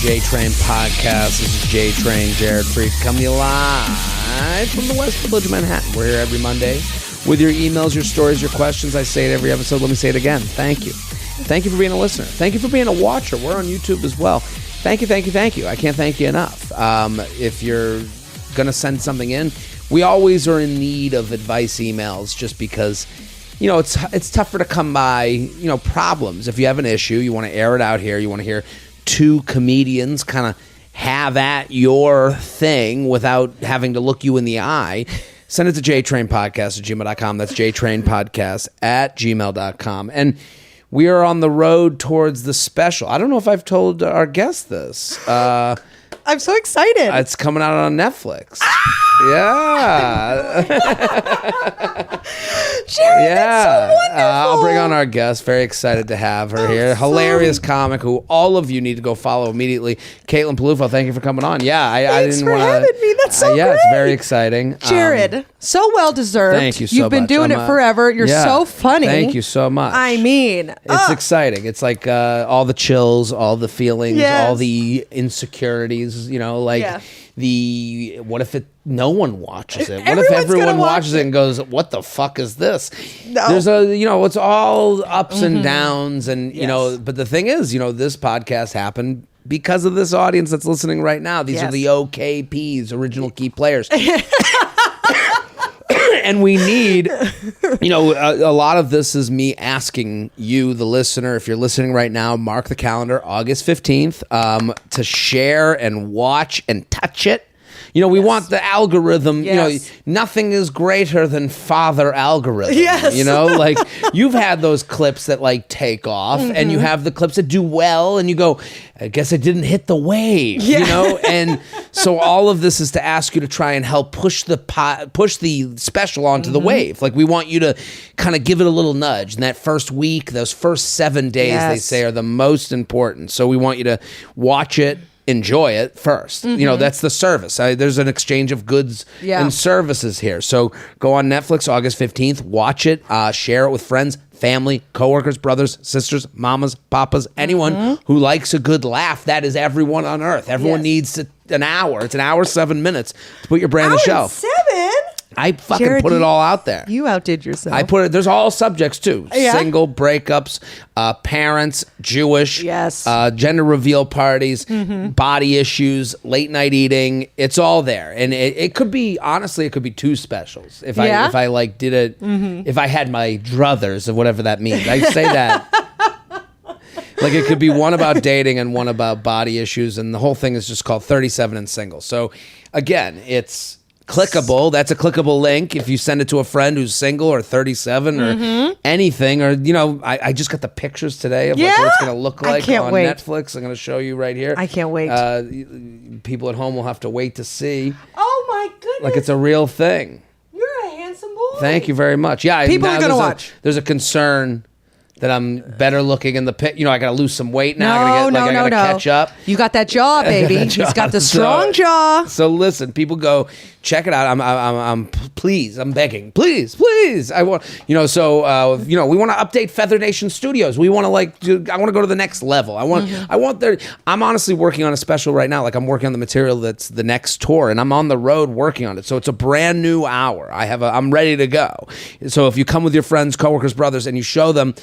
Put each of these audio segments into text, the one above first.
JTrain podcast. This is JTrain, Jared Freed, coming to you live from the West Village of Manhattan. We're here every Monday with your emails, your stories, your questions. I say it every episode. Let me say it again. Thank you. Thank you for being a listener. Thank you for being a watcher. We're on YouTube as well. Thank you, thank you, thank you. I can't thank you enough. If you're going to send something in, we always are in need of advice emails just because, you know, it's tougher to come by, you know, problems. If you have an issue, you want to air it out here, you want to hear two comedians kind of have at your thing without having to look you in the eye, send it to jtrainpodcast@gmail.com. That's jtrainpodcast@gmail.com. And we are on the road towards the special. I don't know if I've told our guest this. I'm so excited. It's coming out on Netflix. Yeah. Jerry, that's so wonderful. I'll bring on our guest. Very excited to have her here. Hilarious comic who all of you need to go follow immediately. Caitlin Peluffo, thank you for coming on. Yeah, I didn't want to. Thanks for having me. That's so yeah, great. It's very exciting. Jared, so well deserved. Thank you so much. You've been doing it forever. You're so funny. Thank you so much. I mean, it's exciting. It's like all the chills, all the feelings, Yes. all the insecurities, you know, like what if no one watches it? What if everyone watches it and goes, what the fuck is this? No. There's it's all ups and downs. And, you know, but the thing is, you know, this podcast happened because of this audience that's listening right now. These are the OKPs, original key players. And we need, you know, a lot of this is me asking you, the listener, if you're listening right now, mark the calendar, August 15th, to share and watch and touch it. You know, we want the algorithm, you know, nothing is greater than father algorithm. Yes. You know, like you've had those clips that like take off and you have the clips that do well and you go, I guess I didn't hit the wave, you know? And so all of this is to ask you to try and help push the special onto the wave. Like we want you to kind of give it a little nudge. And that first week, those first 7 days, they say are the most important. So we want you to watch it. Enjoy it first. You know, that's the service. There's an exchange of goods and services here. So go on Netflix August 15th, watch it, share it with friends, family, coworkers, brothers, sisters, mamas, papas, anyone who likes a good laugh. That is everyone on earth. Everyone needs an hour. It's an hour, 7 minutes to put your brand on the shelf. 7? I fucking Jared, put it all out there. You outdid yourself. I put it. There's all subjects too. Single, breakups, parents, Jewish, gender reveal parties, body issues, late night eating. It's all there, and it could be honestly, it could be 2 specials if I like did it. If I had my druthers or whatever that means. I say that. Like it could be one about dating and one about body issues, and the whole thing is just called 37 and Single. So again, it's clickable. That's a clickable link. If you send it to a friend who's single or 37 or anything, or, you know, I just got the pictures today of like what it's going to look like on Netflix. I'm going to show you right here. I can't wait. People at home will have to wait to see. Oh my goodness. Like it's a real thing. You're a handsome boy. Thank you very much. Yeah. People are going to watch. There's a concern that I'm better looking in the pit. You know, I got to lose some weight now. I got to catch up. You got that jaw, baby. He's got the strong jaw. So listen, people go check it out. I'm please. I'm begging. Please. I want, you know, so, you know, we want to update Feather Nation Studios. We want to I want to go to the next level. I'm honestly working on a special right now. Like I'm working on the material that's the next tour and I'm on the road working on it. So it's a brand new hour. I'm ready to go. So if you come with your friends, coworkers, brothers, and you show them,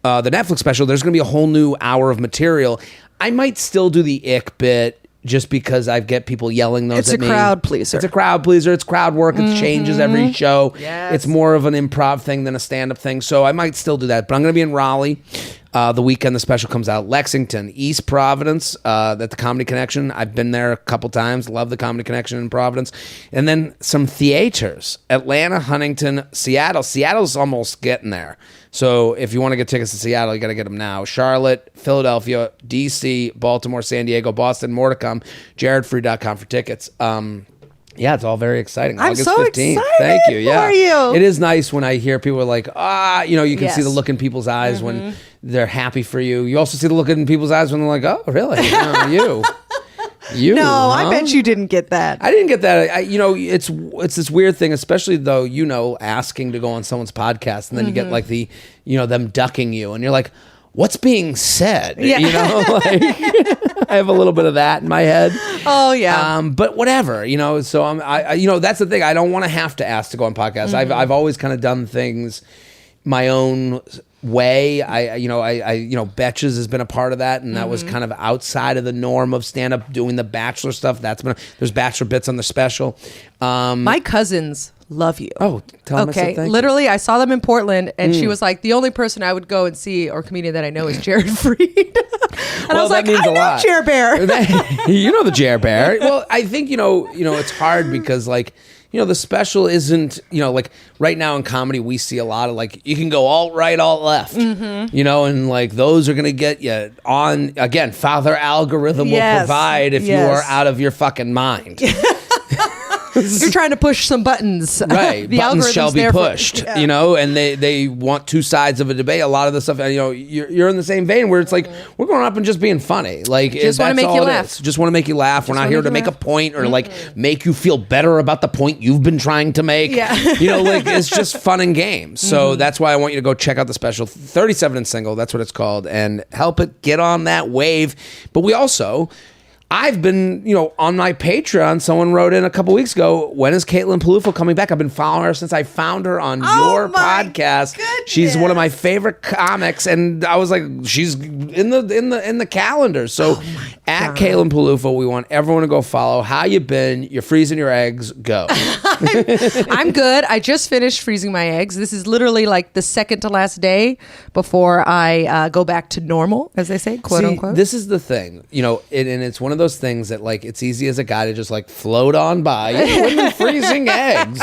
the Netflix special, there's going to be a whole new hour of material. I might still do the ick bit just because I get people yelling those at me. It's a crowd pleaser. It's a crowd pleaser. It's crowd work. It changes every show. Yes. It's more of an improv thing than a stand-up thing. So I might still do that. But I'm going to be in Raleigh the weekend the special comes out. Lexington, East Providence, at the Comedy Connection. I've been there a couple times. Love the Comedy Connection in Providence. And then some theaters. Atlanta, Huntington, Seattle. Seattle's almost getting there. So if you want to get tickets to Seattle, you got to get them now. Charlotte, Philadelphia, D.C., Baltimore, San Diego, Boston, more to come. JaredFree.com for tickets. Yeah, it's all very exciting. I'm August so 15th. excited Thank you. Yeah. for you. It is nice when I hear people are like, you know, you can see Yes. the look in people's eyes when they're happy for you. You also see the look in people's eyes when they're like, oh, really? No, you. No, huh? I bet you didn't get that. I didn't get that. You know, it's this weird thing, especially though, you know, asking to go on someone's podcast and then you get like the, you know, them ducking you and you're like, what's being said? Yeah. You know, like I have a little bit of that in my head. Oh yeah. But whatever, you know. So I you know, that's the thing. I don't want to have to ask to go on podcasts. I've always kind of done things my own way. I Betches has been a part of that, and that was kind of outside of the norm of stand up, doing the Bachelor stuff. There's Bachelor bits on the special. My cousins love you. Oh, tell them I said thank you. Literally, I saw them in Portland, and she was like, the only person I would go and see or comedian that I know is Jared Freed. And I was like, I know Jer Bear. You know the Jer Bear. Well, I think, you know, it's hard because, like, you know, the special isn't, you know, like right now in comedy, we see a lot of like, you can go alt right, alt left, you know, and like those are going to get you on, again, Father Algorithm will provide if you are out of your fucking mind. You're trying to push some buttons. Right. The buttons shall be pushed, yeah. you know, and they want two sides of a debate. A lot of the stuff, you know, you're in the same vein where it's like, we're going up and just being funny. Like, just want to make you laugh. Just want to make you laugh. We're not here to make a point or like make you feel better about the point you've been trying to make. Yeah. You know, like it's just fun and games. So that's why I want you to go check out the special 37 and Single. That's what it's called. And help it get on that wave. But we also... I've been, you know, on my Patreon, someone wrote in a couple weeks ago, when is Caitlin Peluffo coming back? I've been following her since I found her on your podcast. Goodness. She's one of my favorite comics, and I was like, she's in the calendar. So at Caitlin Peluffo, we want everyone to go follow. How you been? You're freezing your eggs. Go. I'm good. I just finished freezing my eggs. This is literally like the second to last day before I go back to normal, as they say, quote unquote. This is the thing, you know, and it's one of those things that like it's easy as a guy to just like float on by. Women freezing eggs.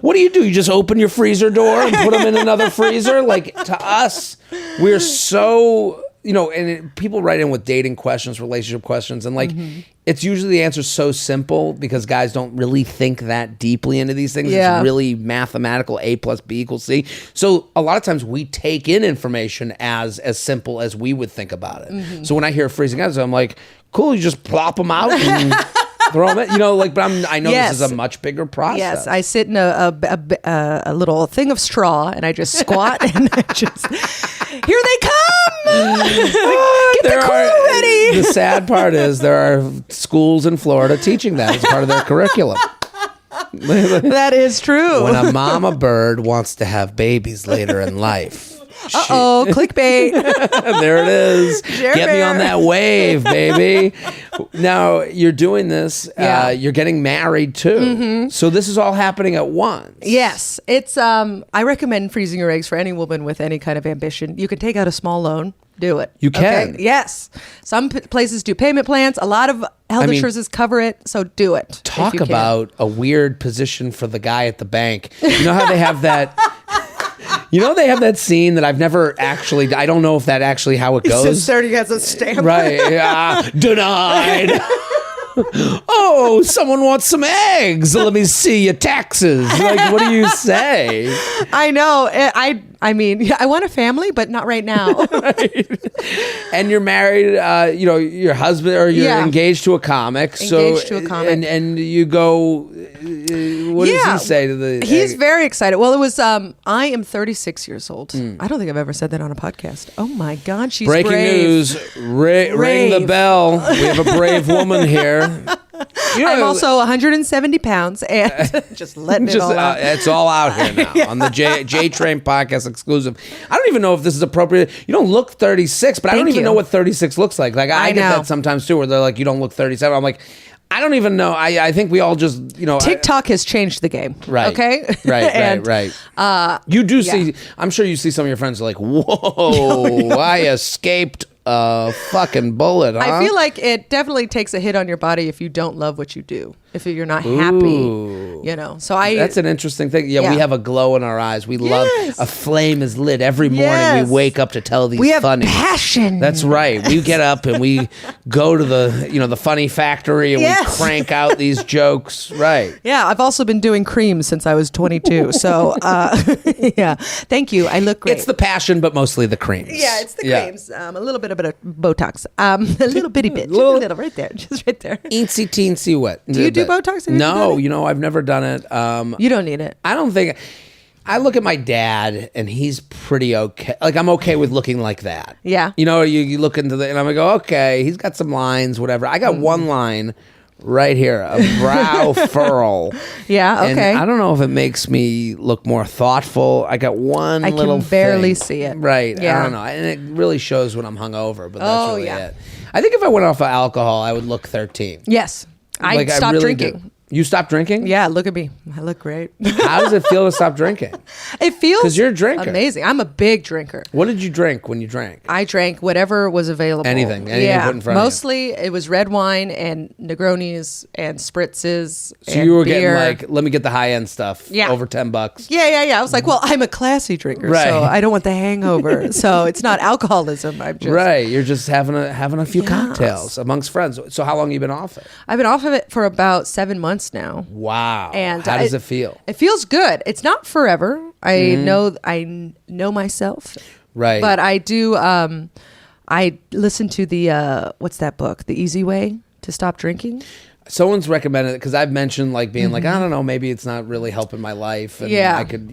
What do? You just open your freezer door and put them in another freezer? Like, to us, we're so, you know, and people write in with dating questions, relationship questions, and like it's usually the answer's so simple because guys don't really think that deeply into these things. Yeah. It's really mathematical, A plus B equals C. So a lot of times we take in information as simple as we would think about it. So when I hear freezing eggs, I'm like, cool, you just plop them out and throw them in, you know, like, but I know this is a much bigger process. Yes, I sit in a little thing of straw and I just squat and I just, here they come! Get the crew ready! The sad part is there are schools in Florida teaching that as part of their curriculum. That is true. When a mama bird wants to have babies later in life. Clickbait. There it is. Get me on that wave, baby. Now, you're doing this. You're getting married, too. So this is all happening at once. Yes. It's. I recommend freezing your eggs for any woman with any kind of ambition. You can take out a small loan. Do it. You can. Okay? Yes. Some places do payment plans. A lot of health insurances cover it. So do it. Talk about a weird position for the guy at the bank. You know how they have that... You know, they have that scene that I've never actually, I don't know if that actually how it goes. It's 30 has a stamp. Right. Yeah. Denied. Oh, someone wants some eggs. Let me see your taxes. Like, what do you say? I know. I mean, I want a family, but not right now. Right. And you're married, you know, your husband, or you're engaged to a comic. Engaged to a comic. And you go, what does he say to the... He's very excited. Well, it was, I am 36 years old. I don't think I've ever said that on a podcast. Oh my God, she's Breaking brave. news. Ring the bell. We have a brave woman here. You know, I'm also 170 pounds and just letting it all out. It's all out here now on the JTrain podcast exclusive. I don't even know if this is appropriate. You don't look 36, but I don't even know what 36 looks like. Like I get that sometimes too, where they're like, you don't look 37. I'm like, I don't even know. I think we all just, you know. TikTok has changed the game. Right. Okay? Right. You do see, I'm sure you see some of your friends like, whoa, I escaped a fucking bullet, huh? I feel like it definitely takes a hit on your body if you don't love what you do, if you're not happy, you know. So that's an interesting thing. Yeah, we have a glow in our eyes. We love a flame is lit every morning. We wake up to tell these funny passion. That's right. We get up and we go to the funny factory and we crank out these jokes. Right. Yeah, I've also been doing creams since I was 22. So yeah, thank you. I look great. It's the passion, but mostly the creams. Yeah, it's the creams. A little bit of Botox. A little bitty bit. Just a little right there. Just right there. Eensy teensy what? Do you do Botox? No, you know, I've never done it. You don't need it. I don't think... I look at my dad, and he's pretty okay. Like, I'm okay with looking like that. Yeah. You know, you look into and I'm like, okay, he's got some lines, whatever. I got one line right here, a brow furl. Yeah, okay. And I don't know if it makes me look more thoughtful. I got one little can barely thing. see it. Right. Yeah. I don't know. And it really shows when I'm hungover, but that's really yeah. it. I think if I went off of alcohol, I would look 13. Yes. I Like, stopped really drinking. do. You stopped drinking? Yeah, look at me. I look great. How does it feel to stop drinking? It feels 'Cause you're a drinker. amazing. I'm a big drinker. What did you drink when you drank? I drank whatever was available. Anything put in front of you. Mostly it was red wine and Negronis and spritzes. So and you were beer. getting like, let me get the high end stuff. Yeah. Over $10. Yeah. I was like, well, I'm a classy drinker, Right. so I don't want the hangover. So it's not alcoholism. I'm just Right. You're just having a few Yes. cocktails amongst friends. So how long have you been off it? I've been off of it for about 7 months now. Wow. And how does it feel? It feels good. It's not forever. I know myself. Right. But I do. I listen to the what's that book? The Easy Way to Stop Drinking. Someone's recommended it because I've mentioned like being like, I don't know, maybe it's not really helping my life. And Yeah. I could,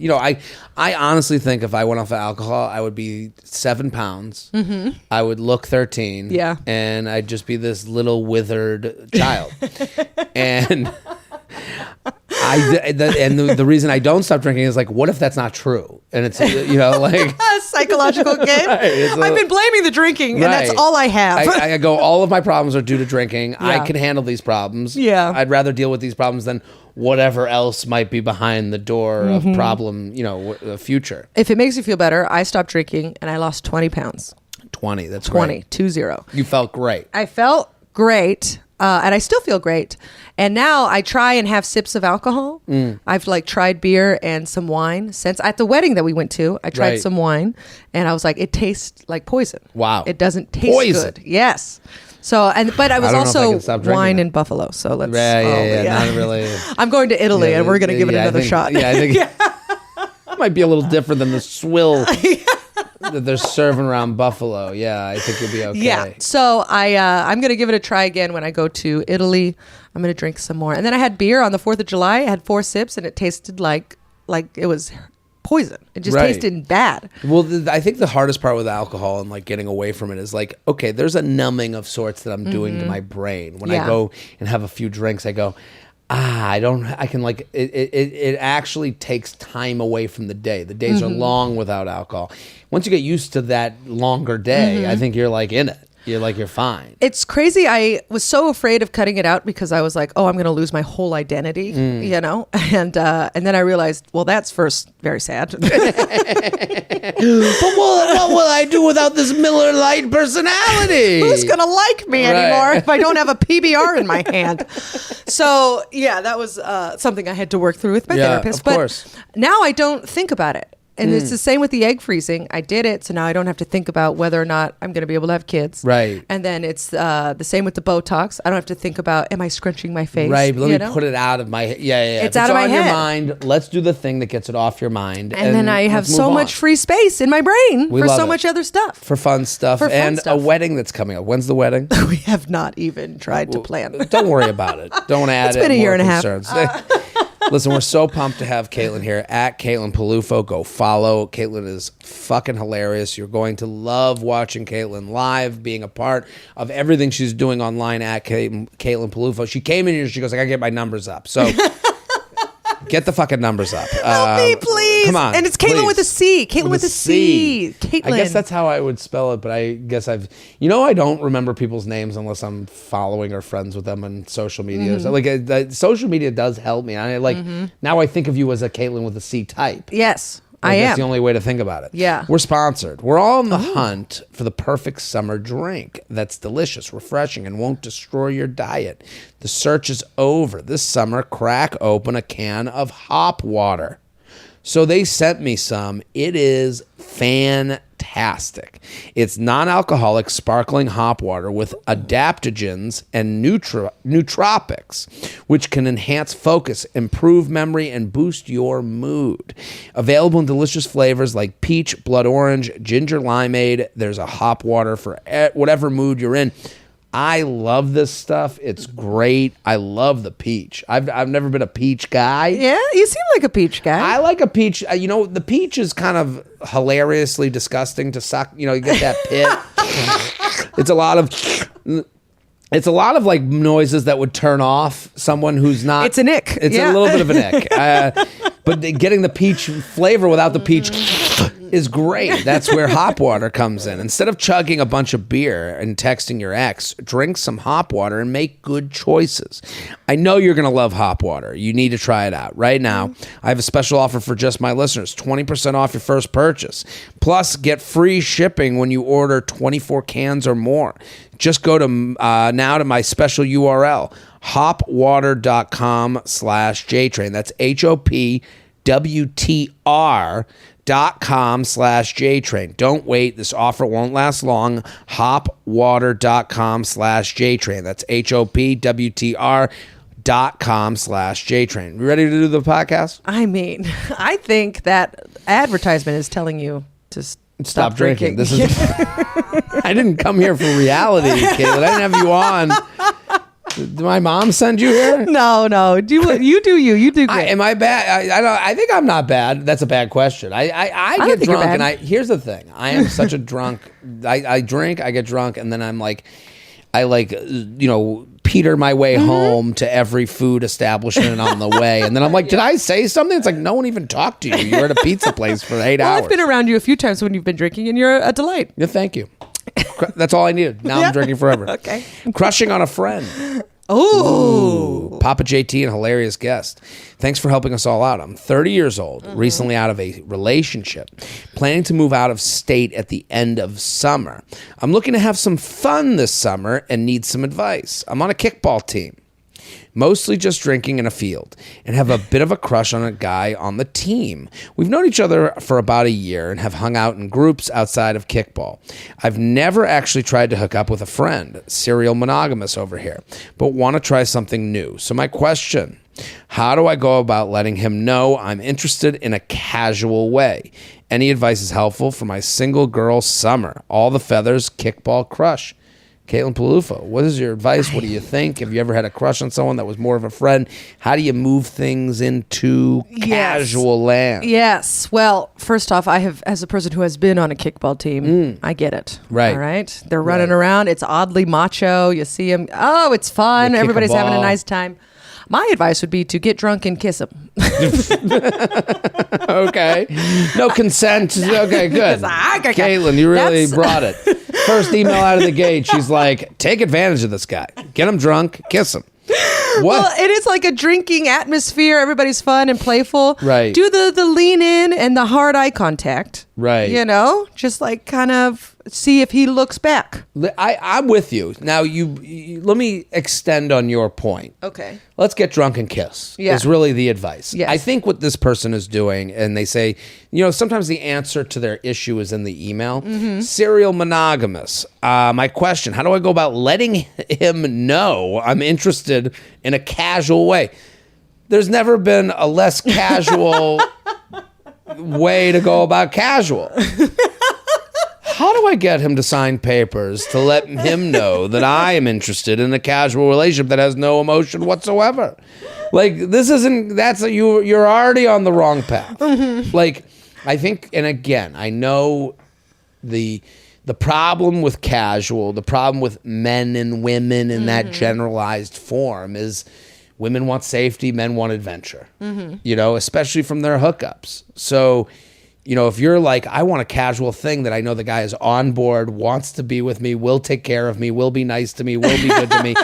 I honestly think if I went off of alcohol, I would be 7 pounds. Mm-hmm. I would look 13. Yeah. And I'd just be this little withered child. And the reason I don't stop drinking is like, what if that's not true? And it's, like A psychological game. Right, I've been blaming the drinking, and that's Right. all I have. I go, all of my problems are due to drinking. I can handle these problems. Yeah. I'd rather deal with these problems than whatever else might be behind the door of problem, the future. If it makes you feel better, I stopped drinking and I lost 20 pounds. 20, that's 20, great. 20. You felt great. I felt great. And I still feel great. And now I try and have sips of alcohol. I've like tried beer and some wine since at the wedding that we went to. I tried Right. some wine and I was like, it tastes like poison. Wow. It doesn't taste Poison. good. Yes. So, but I was I don't know if I can also stop drinking wine that. in Buffalo. So let's. Yeah, not really. I'm going to Italy and we're going to give it I another think- shot. Yeah, I think it might be a little different than the swill that they're serving around Buffalo. Yeah, I think you'll be okay. Yeah. So I'm going to give it a try again when I go to Italy. I'm going to drink some more. And then I had beer on the 4th of July. I had 4 sips and it tasted like it was poison. It just Right. tasted bad. Well, I think the hardest part with alcohol and like getting away from it is like, okay, there's a numbing of sorts that I'm doing to my brain. When Yeah. I go and have a few drinks, I go, I can like, it actually takes time away from the day. The days are long without alcohol. Once you get used to that longer day, I think you're like in it. You're fine. It's crazy. I was so afraid of cutting it out because I was like, oh, I'm going to lose my whole identity, and then I realized, well, that's first very sad. But what will I do without this Miller Lite personality? Who's going to like me Right. anymore if I don't have a PBR in my hand? So yeah, that was something I had to work through with my therapist. Of course. But now I don't think about it. And it's the same with the egg freezing. I did it, so now I don't have to think about whether or not I'm going to be able to have kids. Right. And then it's the same with the Botox. I don't have to think about, am I scrunching my face? Right, but let me put it out of my head. Yeah. It's If out of my on your head. mind, let's do the thing that gets it off your mind. And then I have let's so move much on. free space in my brain We for love so it. much other stuff. For fun stuff. For fun and stuff. a wedding that's coming up. When's the wedding? We have not even tried to plan. Don't worry about it. Don't want to add It's been a year and a half. half. Listen, we're so pumped to have Caitlin here at Caitlin Peluffo. Go follow. Caitlin is fucking hilarious. You're going to love watching Caitlin live, being a part of everything she's doing online at Caitlin Peluffo. She came in here, she goes, I got to get my numbers up. So get the fucking numbers up. Help me, please. Come on. And it's Caitlin please. with a C. Caitlin with a C. Caitlin. I guess that's how I would spell it, but I guess I don't remember people's names unless I'm following or friends with them on social media. So like social media does help me. Now I think of you as a Caitlin with a C type. Yes, Like, I that's am. the only way to think about it. Yeah. We're sponsored. We're all on the hunt for the perfect summer drink that's delicious, refreshing, and won't destroy your diet. The search is over. This summer, crack open a can of hop water. So they sent me some. It is fantastic. It's non-alcoholic sparkling hop water with adaptogens and nootropics, which can enhance focus, improve memory, and boost your mood. Available in delicious flavors like peach, blood orange, ginger limeade. There's a hop water for whatever mood you're in. I love this stuff. It's great. I love the peach. I've never been a peach guy. Yeah, you seem like a peach guy. I like a peach. The peach is kind of hilariously disgusting to suck. You get that pit. It's a lot of like noises that would turn off someone who's not. It's an ick. It's a little bit of an ick. But getting the peach flavor without the peach is great. That's where hop water comes in. Instead of chugging a bunch of beer and texting your ex, drink some hop water and make good choices. I know you're going to love hop water. You need to try it out. Right now, I have a special offer for just my listeners, 20% off your first purchase. Plus, get free shipping when you order 24 cans or more. Just go to now to my special URL, hopwater.com/JTrain. That's HOPWTR.com/JTrain. Don't wait. This offer won't last long. Hopwater.com/JTrain. That's HOPWTR.com/JTrain. You ready to do the podcast? I mean, I think that advertisement is telling you to stop drinking. This is. I didn't come here for reality, Caitlin. I didn't have you on. Did my mom send you here? No. You do you. You do great. Am I bad? I think I'm not bad. That's a bad question. I get drunk, and here's the thing. I am such a drunk. I drink, I get drunk, and then I'm like, Peter my way home to every food establishment on the way. And then I'm like, did I say something? It's like, no one even talked to you. You were at a pizza place for 8 hours. I've been around you a few times when you've been drinking, and you're a delight. Yeah, thank you. That's all I needed. Now I'm drinking forever. Okay. Crushing on a friend. Ooh. Papa JT and hilarious guest. Thanks for helping us all out. I'm 30 years old, recently out of a relationship, planning to move out of state at the end of summer. I'm looking to have some fun this summer and need some advice. I'm on a kickball team, mostly just drinking in a field, and have a bit of a crush on a guy on the team. We've known each other for about a year and have hung out in groups outside of kickball. I've never actually tried to hook up with a friend, serial monogamous over here, but want to try something new. So my question, how do I go about letting him know I'm interested in a casual way? Any advice is helpful for my single girl summer. All the feathers, kickball crush. Caitlin Peluffo, what is your advice? What do you think? Have you ever had a crush on someone that was more of a friend? How do you move things into casual land? Yes. Well, first off, I have, as a person who has been on a kickball team, I get it. Right. All right. They're running around. It's oddly macho. You see them. Oh, it's fun. Everybody's having a nice time. My advice would be to get drunk and kiss him. Okay. No consent. Okay, good. Caitlin, you really brought it. First email out of the gate, she's like, take advantage of this guy. Get him drunk, kiss him. What? Well, it is like a drinking atmosphere. Everybody's fun and playful. Right. Do the lean in and the hard eye contact. Right. Just like kind of see if he looks back. I'm with you. Now, you let me extend on your point. Okay. Let's get drunk and kiss is really the advice. Yes. I think what this person is doing, and they say, sometimes the answer to their issue is in the email. Serial monogamous. My question, how do I go about letting him know I'm interested in a casual way? There's never been a less casual way to go about casual. How do I get him to sign papers to let him know that I am interested in a casual relationship that has no emotion whatsoever? Like, you're already on the wrong path. Like, I think, and again, I know the problem with casual, the problem with men and women in that generalized form is women want safety, men want adventure, especially from their hookups. So, if you're like, I want a casual thing that I know the guy is on board, wants to be with me, will take care of me, will be nice to me, will be good to me,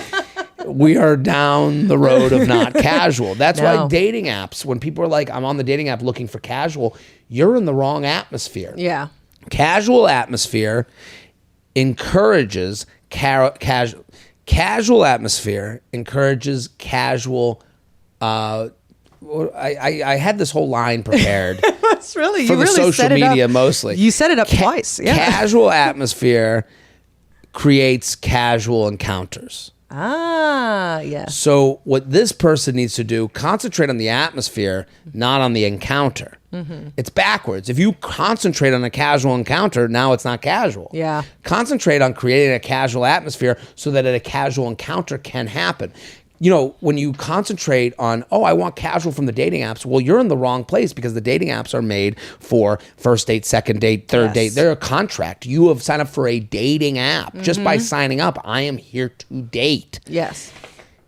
we are down the road of not casual. That's why dating apps, when people are like, I'm on the dating app looking for casual, you're in the wrong atmosphere. Yeah. Casual atmosphere encourages casual atmosphere encourages casual. I had this whole line prepared. That's really for you the really social set it media up. mostly. You set it up twice. Yeah. Casual atmosphere creates casual encounters. Ah, yes. So what this person needs to do, concentrate on the atmosphere, not on the encounter. It's backwards. If you concentrate on a casual encounter, now it's not casual. Yeah. Concentrate on creating a casual atmosphere so that a casual encounter can happen. You know, when you concentrate on, oh, I want casual from the dating apps, well, you're in the wrong place because the dating apps are made for first date, second date, third date. They're a contract. You have signed up for a dating app. Just by signing up, I am here to date. Yes.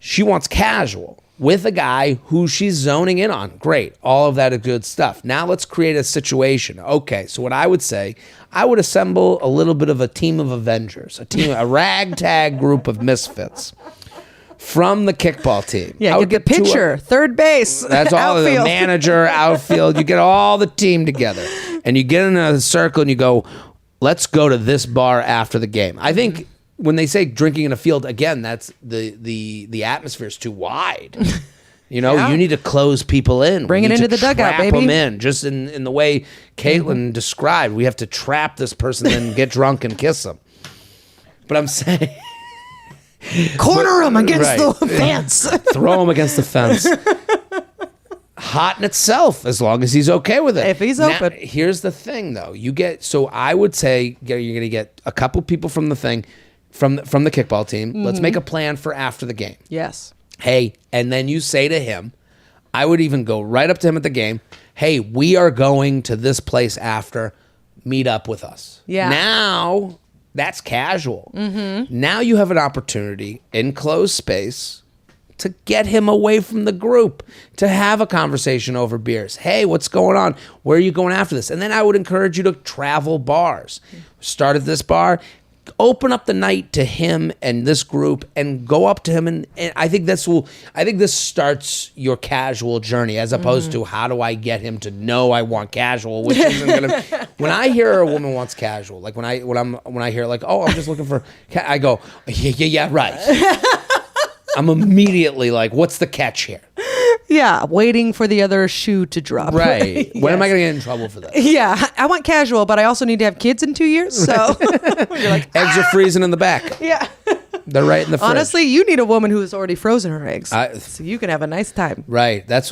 She wants casual with a guy who she's zoning in on. Great. All of that is good stuff. Now let's create a situation. Okay, so what I would say, I would assemble a little bit of a team of Avengers, a ragtag group of misfits from the kickball team. Yeah, I would get the pitcher, third base, that's all outfield. The manager, outfield. You get all the team together and you get in a circle and you go, let's go to this bar after the game. I think when they say drinking in a field, again, that's the atmosphere is too wide. You know, you need to close people in. Bring it into the dugout, baby. Trap them in, just in the way Caitlin described. We have to trap this person and get drunk and kiss them. But I'm saying... Corner him against the fence. Throw him against the fence. Hot in itself, as long as he's okay with it. If he's open. Here's the thing, though. So I would say you're going to get a couple people from the thing, from the kickball team. Let's make a plan for after the game. Yes. Hey, and then you say to him, I would even go right up to him at the game. Hey, we are going to this place after. Meet up with us. Yeah. Now... that's casual. Now you have an opportunity in closed space to get him away from the group, to have a conversation over beers. Hey, what's going on? Where are you going after this? And then I would encourage you to travel bars. Start at this bar, open up the night to him and this group, and go up to him. And I think this starts your casual journey, as opposed to how do I get him to know I want casual, which isn't gonna. When I hear a woman wants casual, like when I hear like, oh, I'm just looking for, I go, yeah, right. I'm immediately like, what's the catch here? Yeah, waiting for the other shoe to drop. Right. When am I going to get in trouble for this? Yeah, I want casual, but I also need to have kids in 2 years. So you're like, eggs are freezing in the back. Yeah. They're right in the fridge. Honestly, you need a woman who has already frozen her eggs, so you can have a nice time. Right. That's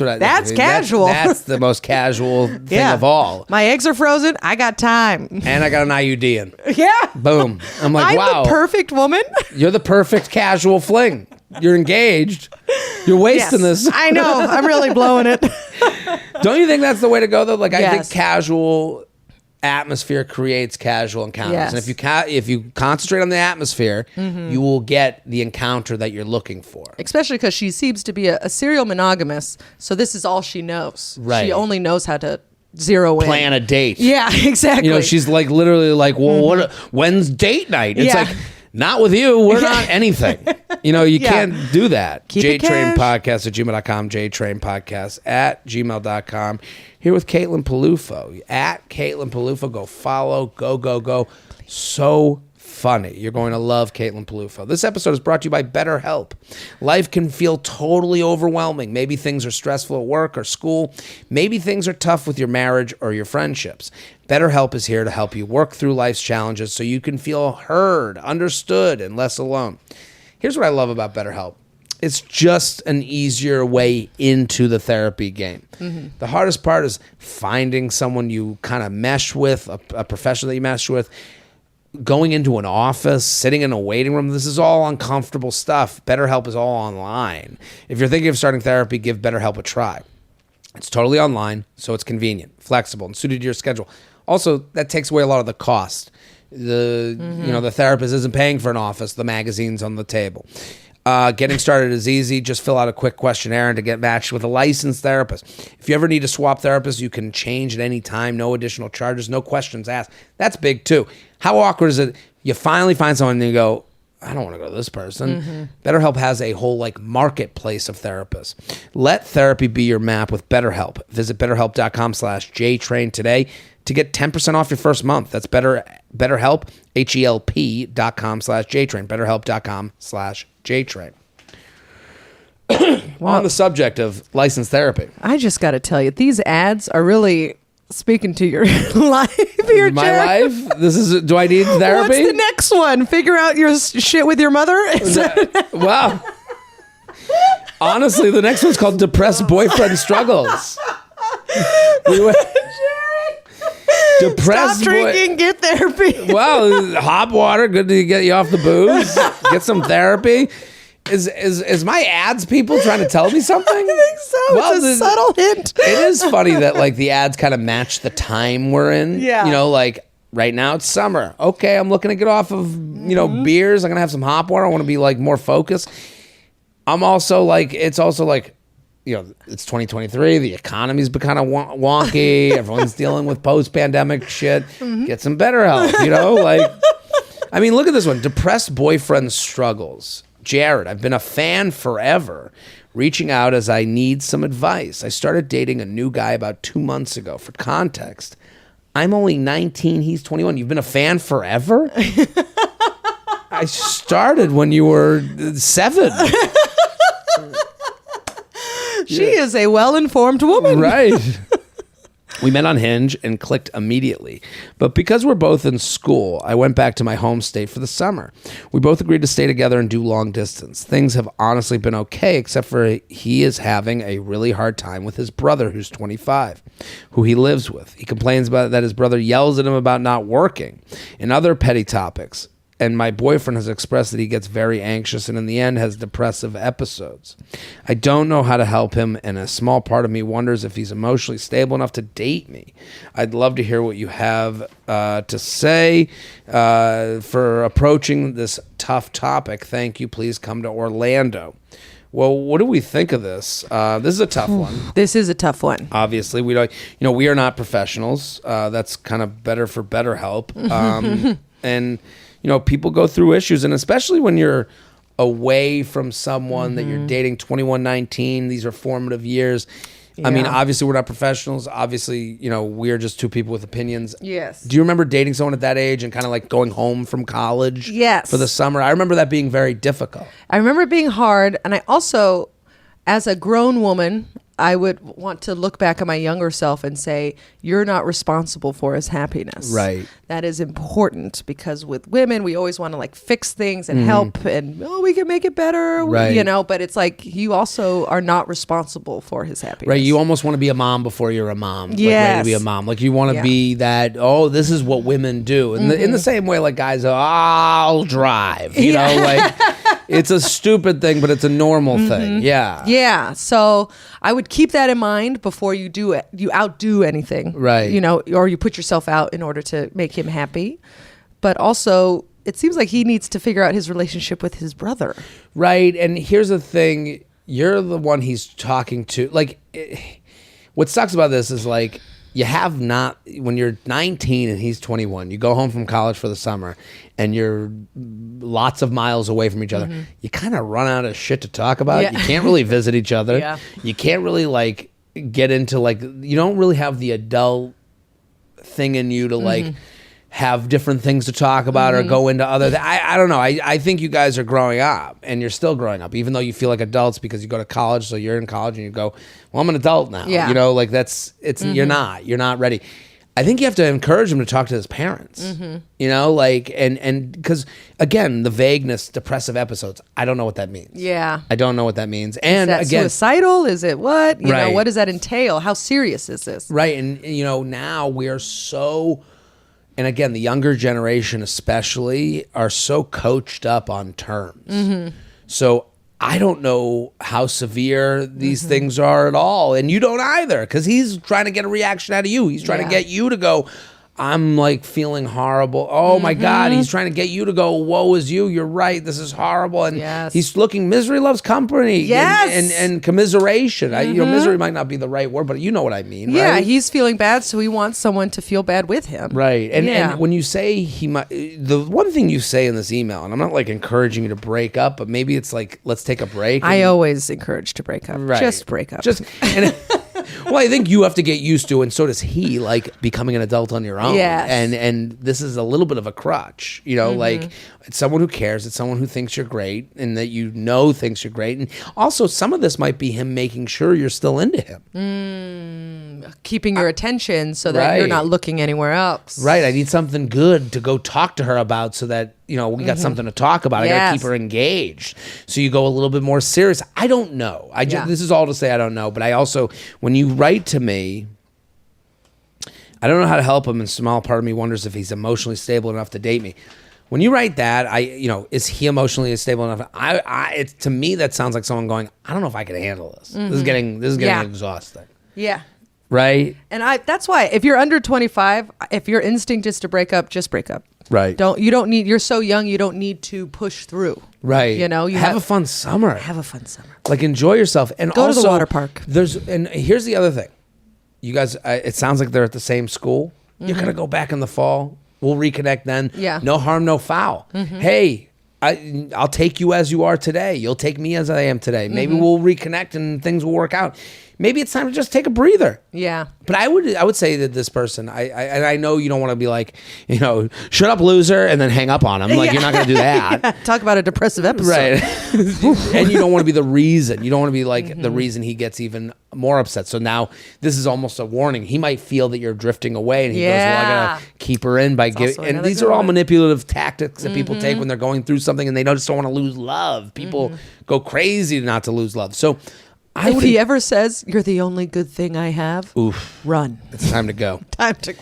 casual. That's the most casual thing of all. My eggs are frozen. I got time. And I got an IUD in. Yeah. Boom. I'm like, wow. I'm the perfect woman. You're the perfect casual fling. You're engaged. You're wasting this. I know. I'm really blowing it. Don't you think that's the way to go, though? Like, I think casual atmosphere creates casual encounters. Yes. And if you concentrate on the atmosphere, you will get the encounter that you're looking for. Especially because she seems to be a serial monogamous, so this is all she knows. Right. She only knows how to zero in. Plan a date. Yeah, exactly. You know, she's like literally like, well, when's date night? It's like, not with you. We're not anything. You know, you can't do that. JTrain podcast at gmail.com. JTrain podcast at gmail.com. Here with Caitlin Peluffo. At Caitlin Peluffo. Go follow. Go. So funny. You're going to love Caitlin Peluffo. This episode is brought to you by BetterHelp. Life can feel totally overwhelming. Maybe things are stressful at work or school. Maybe things are tough with your marriage or your friendships. BetterHelp is here to help you work through life's challenges so you can feel heard, understood, and less alone. Here's what I love about BetterHelp. It's just an easier way into the therapy game. The hardest part is finding someone you kind of mesh with, a professional that you mesh with, going into an office, sitting in a waiting room. This is all uncomfortable stuff. BetterHelp is all online. If you're thinking of starting therapy, give BetterHelp a try. It's totally online, so it's convenient, flexible, and suited to your schedule. Also, that takes away a lot of the cost. The therapist isn't paying for an office. The magazine's on the table. Getting started is easy. Just fill out a quick questionnaire to get matched with a licensed therapist. If you ever need to swap therapists, you can change at any time. No additional charges. No questions asked. That's big, too. How awkward is it? You finally find someone and you go, I don't want to go to this person. BetterHelp has a whole marketplace of therapists. Let therapy be your map with BetterHelp. Visit BetterHelp.com/JTrain today to get 10% off your first month. That's BetterHelp, HELP.com/JTrain. BetterHelp.com/JTrain. On the subject of licensed therapy. I just got to tell you, these ads are really speaking to your life. My life? Do I need therapy? What's the next one? Figure out your shit with your mother? Wow. Honestly, the next one's called Depressed Boyfriend Struggles. Depressed Stop drinking, get therapy. Well, hot water, good to get you off the booze. Get some therapy. Is my ads people trying to tell me something? I think so. Well, it's a subtle hint. It is funny that like the ads kind of match the time we're in. Yeah. You know, like right now it's summer. Okay, I'm looking to get off of, beers. I'm going to have some hot water. I want to be like more focused. I'm also like, it's also like, it's 2023. The economy's been kind of wonky. Everyone's dealing with post-pandemic shit. Get some better help, like, I mean, look at this one. Depressed boyfriend struggles. Jared, I've been a fan forever, reaching out as I need some advice. I started dating a new guy about 2 months ago. For context, I'm only 19, he's 21. You've been a fan forever? I started when you were 7. She is a well-informed woman. Right. We met on Hinge and clicked immediately. But because we're both in school, I went back to my home state for the summer. We both agreed to stay together and do long distance. Things have honestly been okay, except for he is having a really hard time with his brother, who's 25, who he lives with. He complains about that his brother yells at him about not working and other petty topics. And my boyfriend has expressed that he gets very anxious and in the end has depressive episodes. I don't know how to help him, and a small part of me wonders if he's emotionally stable enough to date me. I'd love to hear what you have to say for approaching this tough topic. Thank you. Please come to Orlando. Well, what do we think of this? This is a tough one. This is a tough one. Obviously, we don't. We are not professionals. That's kind of better for better help. And people go through issues, and especially when you're away from someone that you're dating, 21, 19, these are formative years. Yeah. I mean, obviously we're not professionals. Obviously, we're just two people with opinions. Yes. Do you remember dating someone at that age and kind of like going home from college? Yes. For the summer? I remember that being very difficult. I remember it being hard. And I also, as a grown woman, I would want to look back at my younger self and say, you're not responsible for his happiness. Right. That is important, because with women, we always want to like fix things and help and, we can make it better, right. But it's like, you also are not responsible for his happiness. Right. You almost want to be a mom before you're a mom. Yes. Like, ready to be a mom. Like you want to be that, this is what women do. And in the same way, like guys, I'll drive, like it's a stupid thing, but it's a normal thing. Yeah. Yeah. So I would keep that in mind before you do it. You outdo anything, right? Or you put yourself out in order to make him happy. But also, it seems like he needs to figure out his relationship with his brother, right? And here's the thing: you're the one he's talking to. Like, what sucks about this is like you have not when you're 19 and he's 21. You go home from college for the summer, and you're lots of miles away from each other. You kind of run out of shit to talk about. Yeah. You can't really visit each other. Yeah. You can't really like get into like, you don't really have the adult thing in you to like have different things to talk about or go into other I don't know. I think you guys are growing up, and you're still growing up, even though you feel like adults because you go to college. So you're in college and you go, well, I'm an adult now. Yeah. Like you're not ready. I think you have to encourage him to talk to his parents, like, and because again, the vagueness, depressive episodes, I don't know what that means. Yeah. I don't know what that means. And is that again, suicidal? Is it what? You right. know, what does that entail? How serious is this? Right. And, now we are so, and again, the younger generation especially are so coached up on terms. So I don't know how severe these things are at all. And you don't either, because he's trying to get a reaction out of you. He's trying to get you to go, I'm like feeling horrible. Oh my God. He's trying to get you to go, woe is you. You're right. This is horrible. And he's looking, misery loves company. Yes. And commiseration. Misery might not be the right word, but you know what I mean. Yeah. Right? He's feeling bad, so he wants someone to feel bad with him. Right. And when you say he might, the one thing you say in this email, and I'm not like encouraging you to break up, but maybe it's like, let's take a break. I always encourage to break up. Right. Just break up. Well, I think you have to get used to, and so does he, like becoming an adult on your own. Yes. And this is a little bit of a crutch, like it's someone who cares, it's someone who thinks you're great, and that thinks you're great. And also some of this might be him making sure you're still into him. Keeping your attention so that you're not looking anywhere else. Right. I need something good to go talk to her about so that, we got something to talk about. I got to keep her engaged. So you go a little bit more serious. I don't know. This is all to say I don't know. But I also, when you write to me, I don't know how to help him, and a small part of me wonders if he's emotionally stable enough to date me. When you write that, is he emotionally stable enough? To me, that sounds like someone going, I don't know if I can handle this. This is getting exhausting. Yeah. Right? And that's why if you're under 25, if your instinct is to break up, just break up. Right. You're so young, you don't need to push through. Right. You know, have a fun summer. Have a fun summer. Like, enjoy yourself. And go also, to the water park. And here's the other thing. You guys, it sounds like they're at the same school. You're going to go back in the fall. We'll reconnect then. Yeah. No harm, no foul. Hey, I'll take you as you are today. You'll take me as I am today. Maybe we'll reconnect and things will work out. Maybe it's time to just take a breather. Yeah. But I would say that this person, I know you don't want to be like, shut up, loser, and then hang up on him. Like, you're not going to do that. Yeah. Talk about a depressive episode. Right. And you don't want to be the reason. You don't want to be like the reason he gets even more upset. So now this is almost a warning. He might feel that you're drifting away, and he goes, well, I got to keep her in by giving. And these are all manipulative tactics that people take when they're going through something and they just don't want to lose love. People go crazy not to lose love. So if he ever says, you're the only good thing I have, run. It's time to go. Time to go.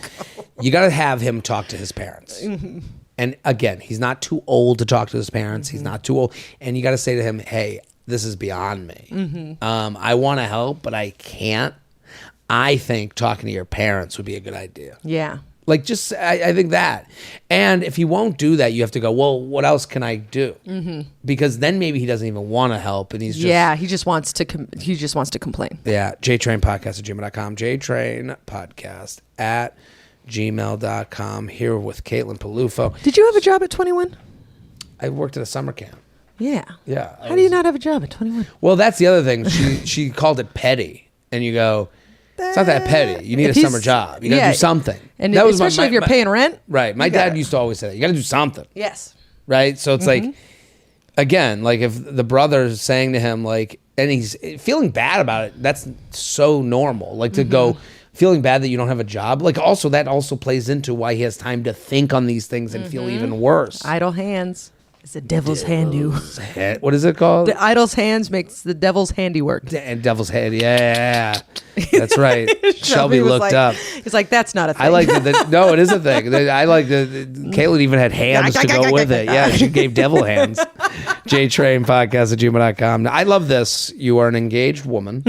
You got to have him talk to his parents. And again, he's not too old to talk to his parents. He's not too old. And you got to say to him, hey, this is beyond me. I want to help, but I can't. I think talking to your parents would be a good idea. Yeah. Like, just, I think that. And if he won't do that, you have to go, well, what else can I do? Because then maybe he doesn't even want to help. And he's just. Yeah, he just wants to complain. Yeah, JTrainPodcast@gmail.com. JTrainPodcast@gmail.com. Here with Caitlin Peluffo. Did you have a job at 21? I worked at a summer camp. Yeah. Yeah. How do you not have a job at 21? Well, that's the other thing. She called it petty. And you go, it's not that petty. You need a summer job. You got to do something. And that especially if you're paying rent. Right. My dad used to always say that. You got to do something. Yes. Right? So it's like, again, like if the brother's saying to him, like, and he's feeling bad about it, that's so normal. Like to go feeling bad that you don't have a job. Like also that also plays into why he has time to think on these things and feel even worse. Idle hands. It's the devil's handy. What is it called? The idle's hands makes the devil's handiwork. And devil's hand, yeah. That's right. Shelby looked up. He's like, that's not a thing. I like no, it is a thing. I like Caitlin even had hands to go with it. Yeah, she gave devil hands. JTrainPodcast@gmail.com. I love this. You are an engaged woman.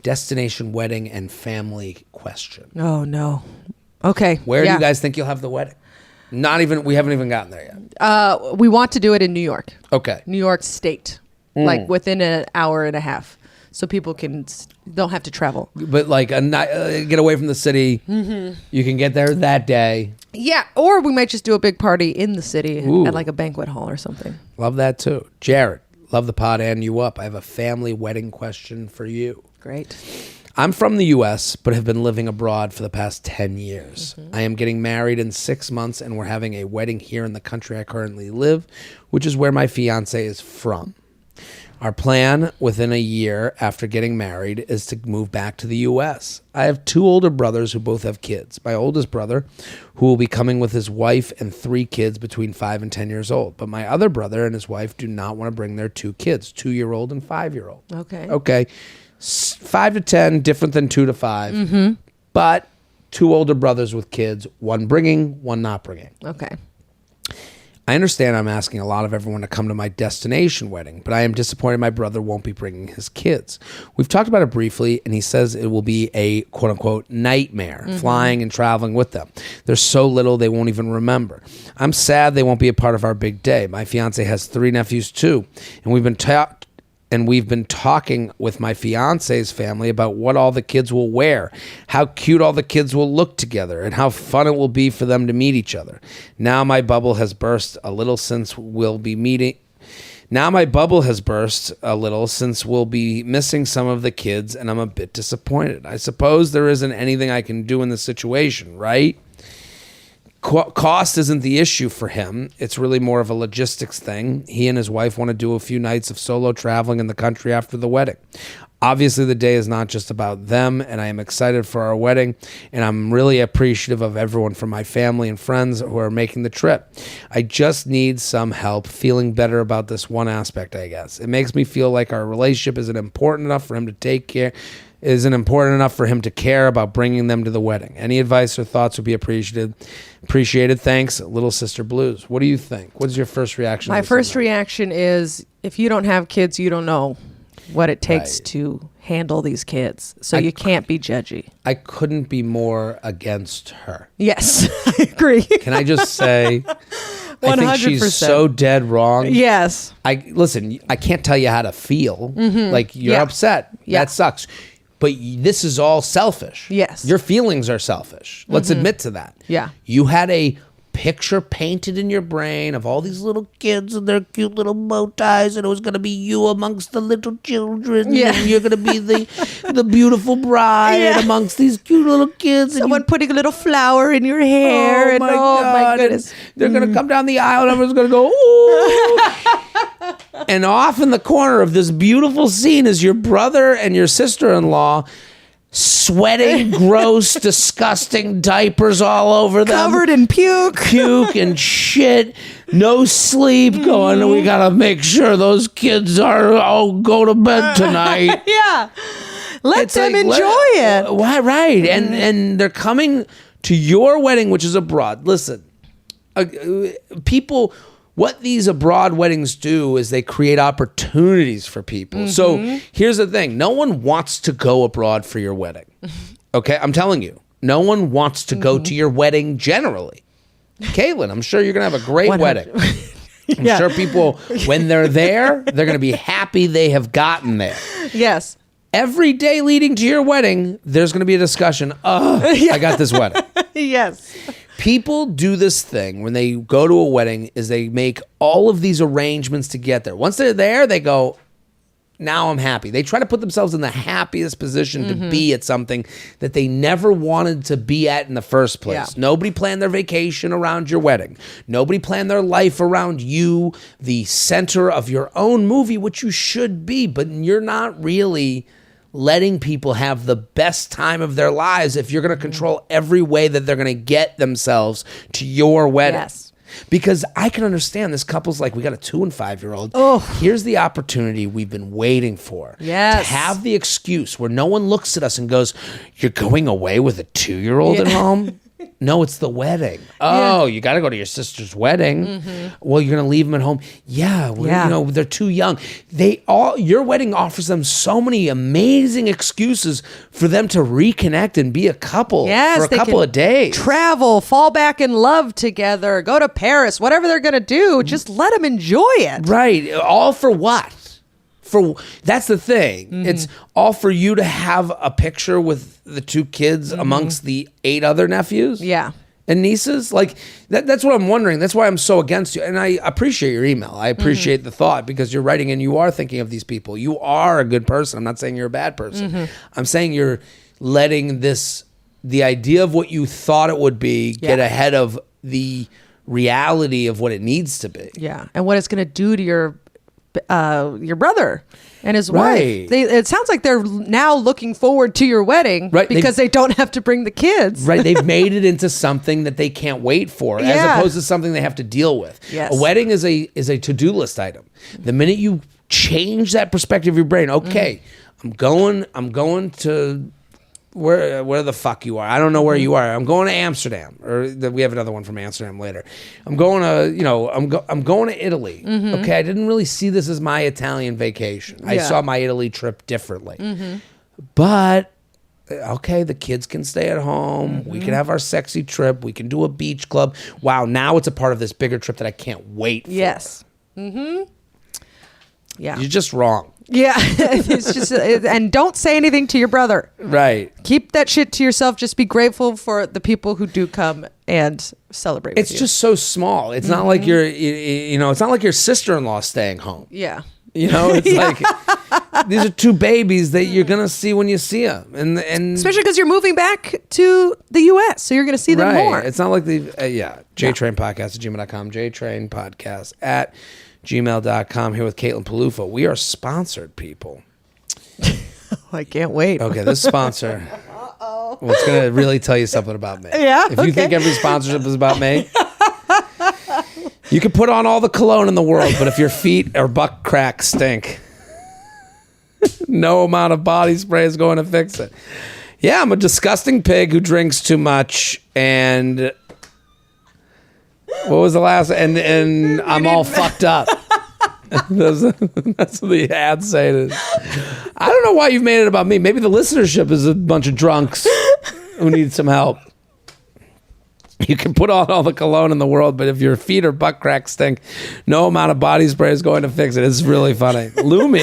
Destination wedding and family question. Oh, no. Okay. Where do you guys think you'll have the wedding? We haven't even gotten there yet. We want to do it in New York. Okay. New York State. Like within an hour and a half. So people don't have to travel. But like get away from the city. You can get there that day. Yeah. Or we might just do a big party in the city at like a banquet hall or something. Love that too. Jared, love the pod and you up. I have a family wedding question for you. Great. I'm from the U.S., but have been living abroad for the past 10 years. I am getting married in 6 months, and we're having a wedding here in the country I currently live, which is where my fiance is from. Our plan within a year after getting married is to move back to the U.S. I have 2 older brothers who both have kids. My oldest brother, who will be coming with his wife and 3 kids between 5 and 10 years old. But my other brother and his wife do not want to bring their 2 kids, 2-year-old and 5-year-old. Okay. 5 to 10, different than 2 to 5. But 2 older brothers with kids, one bringing, one not bringing. Okay. I understand I'm asking a lot of everyone to come to my destination wedding, but I am disappointed my brother won't be bringing his kids. We've talked about it briefly, and he says it will be a quote-unquote nightmare, flying and traveling with them. They're so little they won't even remember. I'm sad they won't be a part of our big day. My fiance has 3 nephews too, and we've been talking with my fiance's family about what all the kids will wear, how cute all the kids will look together, and how fun it will be for them to meet each other. Now my bubble has burst a little since we'll be missing some of the kids, and I'm a bit disappointed. I suppose there isn't anything I can do in this situation, right? Cost isn't the issue for him. It's really more of a logistics thing. He and his wife want to do a few nights of solo traveling in the country after the wedding. Obviously, the day is not just about them, and I am excited for our wedding, and I'm really appreciative of everyone from my family and friends who are making the trip. I just need some help feeling better about this one aspect, I guess. It makes me feel like our relationship isn't important enough for him to take care isn't important enough for him to care about bringing them to the wedding. Any advice or thoughts would be appreciated. Thanks, Little Sister Blues. What do you think? What's your first reaction? My first reaction is, if you don't have kids, you don't know what it takes to handle these kids. So you can't be judgy. I couldn't be more against her. Yes, I agree. Can I just say, 100%. I think she's so dead wrong. Yes. Listen, I can't tell you how to feel. Like, you're upset. Yeah. That sucks. But this is all selfish. Yes. Your feelings are selfish. Let's admit to that. Yeah. You had a picture painted in your brain of all these little kids and their cute little bow ties, and it was going to be you amongst the little children. Yeah. And you're going to be the beautiful bride amongst these cute little kids. Someone putting a little flower in your hair. Oh my goodness. And they're going to come down the aisle and everyone's going to go, ooh. And off in the corner of this beautiful scene is your brother and your sister-in-law sweating, gross, disgusting diapers all over them. Covered in puke. Puke and shit. No sleep going. We got to make sure those kids go to bed tonight. Yeah. Let them enjoy it. Why? Right. And they're coming to your wedding, which is abroad. Listen, people... What these abroad weddings do is they create opportunities for people. So here's the thing. No one wants to go abroad for your wedding. Okay? I'm telling you. No one wants to go to your wedding generally. Caitlin, I'm sure you're going to have a great 100. wedding. I'm sure people, when they're there, they're going to be happy they have gotten there. Yes. Every day leading to your wedding, there's going to be a discussion. I got this wedding. Yes. People do this thing when they go to a wedding is they make all of these arrangements to get there. Once they're there, they go, now I'm happy. They try to put themselves in the happiest position to be at something that they never wanted to be at in the first place. Yeah. Nobody planned their vacation around your wedding. Nobody planned their life around you, the center of your own movie, which you should be, but you're not really letting people have the best time of their lives if you're going to control every way that they're going to get themselves to your wedding. Yes. Because I can understand this couple's like, we got a 2 and 5-year-old. Oh. Here's the opportunity we've been waiting for. Yes. To have the excuse where no one looks at us and goes, you're going away with a 2-year-old at home? No, it's the wedding. Oh, you got to go to your sister's wedding. Well, you're going to leave them at home. Yeah, they're too young. Your wedding offers them so many amazing excuses for them to reconnect and be a couple for a couple of days. Travel, fall back in love together, go to Paris, whatever they're going to do, just let them enjoy it. Right. All for what? That's the thing. It's all for you to have a picture with the 2 kids amongst the 8 other nephews. Yeah. And nieces. Like that's what I'm wondering. That's why I'm so against you. And I appreciate your email. I appreciate the thought because you're writing and you are thinking of these people. You are a good person. I'm not saying you're a bad person. I'm saying you're letting the idea of what you thought it would be get ahead of the reality of what it needs to be. Yeah. And what it's going to do to your brother and his wife. It sounds like they're now looking forward to your wedding because they don't have to bring the kids. Right. They've made it into something that they can't wait for as opposed to something they have to deal with. Yes. A wedding is a to-do list item. The minute you change that perspective of your brain, okay, I'm going to where the fuck you are. I don't know where you are. I'm going to Amsterdam, or we have another one from Amsterdam later. I'm going to, I'm going to Italy. Okay, I didn't really see this as my Italian vacation. I saw my Italy trip differently. But okay, the kids can stay at home. We can have our sexy trip. We can do a beach club. Wow, now it's a part of this bigger trip that I can't wait for. Yes. Yeah. You're just wrong. Yeah. It's just, and don't say anything to your brother. Right. Keep that shit to yourself. Just be grateful for the people who do come and celebrate with It's you. just so small. It's not like it's not like your sister-in-law staying home. Yeah. It's like these are 2 babies that you're gonna see when you see them, and especially because you're moving back to the U.S., so you're gonna see them more. It's not like the JTrain podcast at gmail.com, JTrain podcast at gmail.com. Here with Caitlin Peluffo. We are sponsored, people. I can't wait. Okay, this sponsor. Well, it's gonna really tell you something about me. Yeah. If you think every sponsorship is about me. You can put on all the cologne in the world, but if your feet or butt crack stink, No amount of body spray is going to fix it. Yeah, I'm a disgusting pig who drinks too much. And what was the last? And I'm all fucked up. That's what the ads say. I don't know why you've made it about me. Maybe the listenership is a bunch of drunks who need some help. You can put on all the cologne in the world, but if your feet or butt crack stink, no amount of body spray is going to fix it. It's really funny. Lumi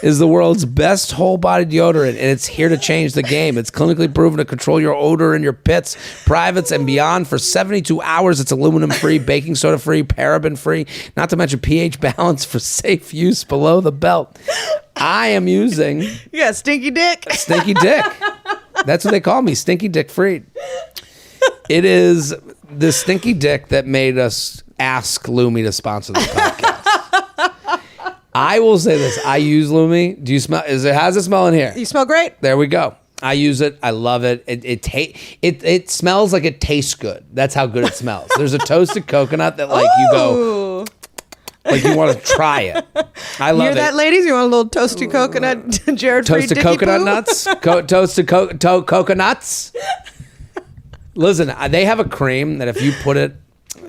is the world's best whole body deodorant, and it's here to change the game. It's clinically proven to control your odor in your pits, privates, and beyond for 72 hours. It's aluminum-free, baking soda-free, paraben-free, not to mention pH balance for safe use below the belt. I am using... You got Stinky Dick? Stinky Dick. That's what they call me, Stinky Dick Freed. It is the Stinky Dick that made us ask Lumi to sponsor the podcast. I will say this. I use Lumi. Do you smell? How's it smell in here? You smell great. There we go. I use it. I love it. It smells like it tastes good. That's how good it smells. There's a toasted coconut that you go... Like you want to try it. I love it. Hear that, ladies? You want a little toasted coconut, Jared Freed toasted coconut nuts? Toasted coconuts? Listen, they have a cream that if you put it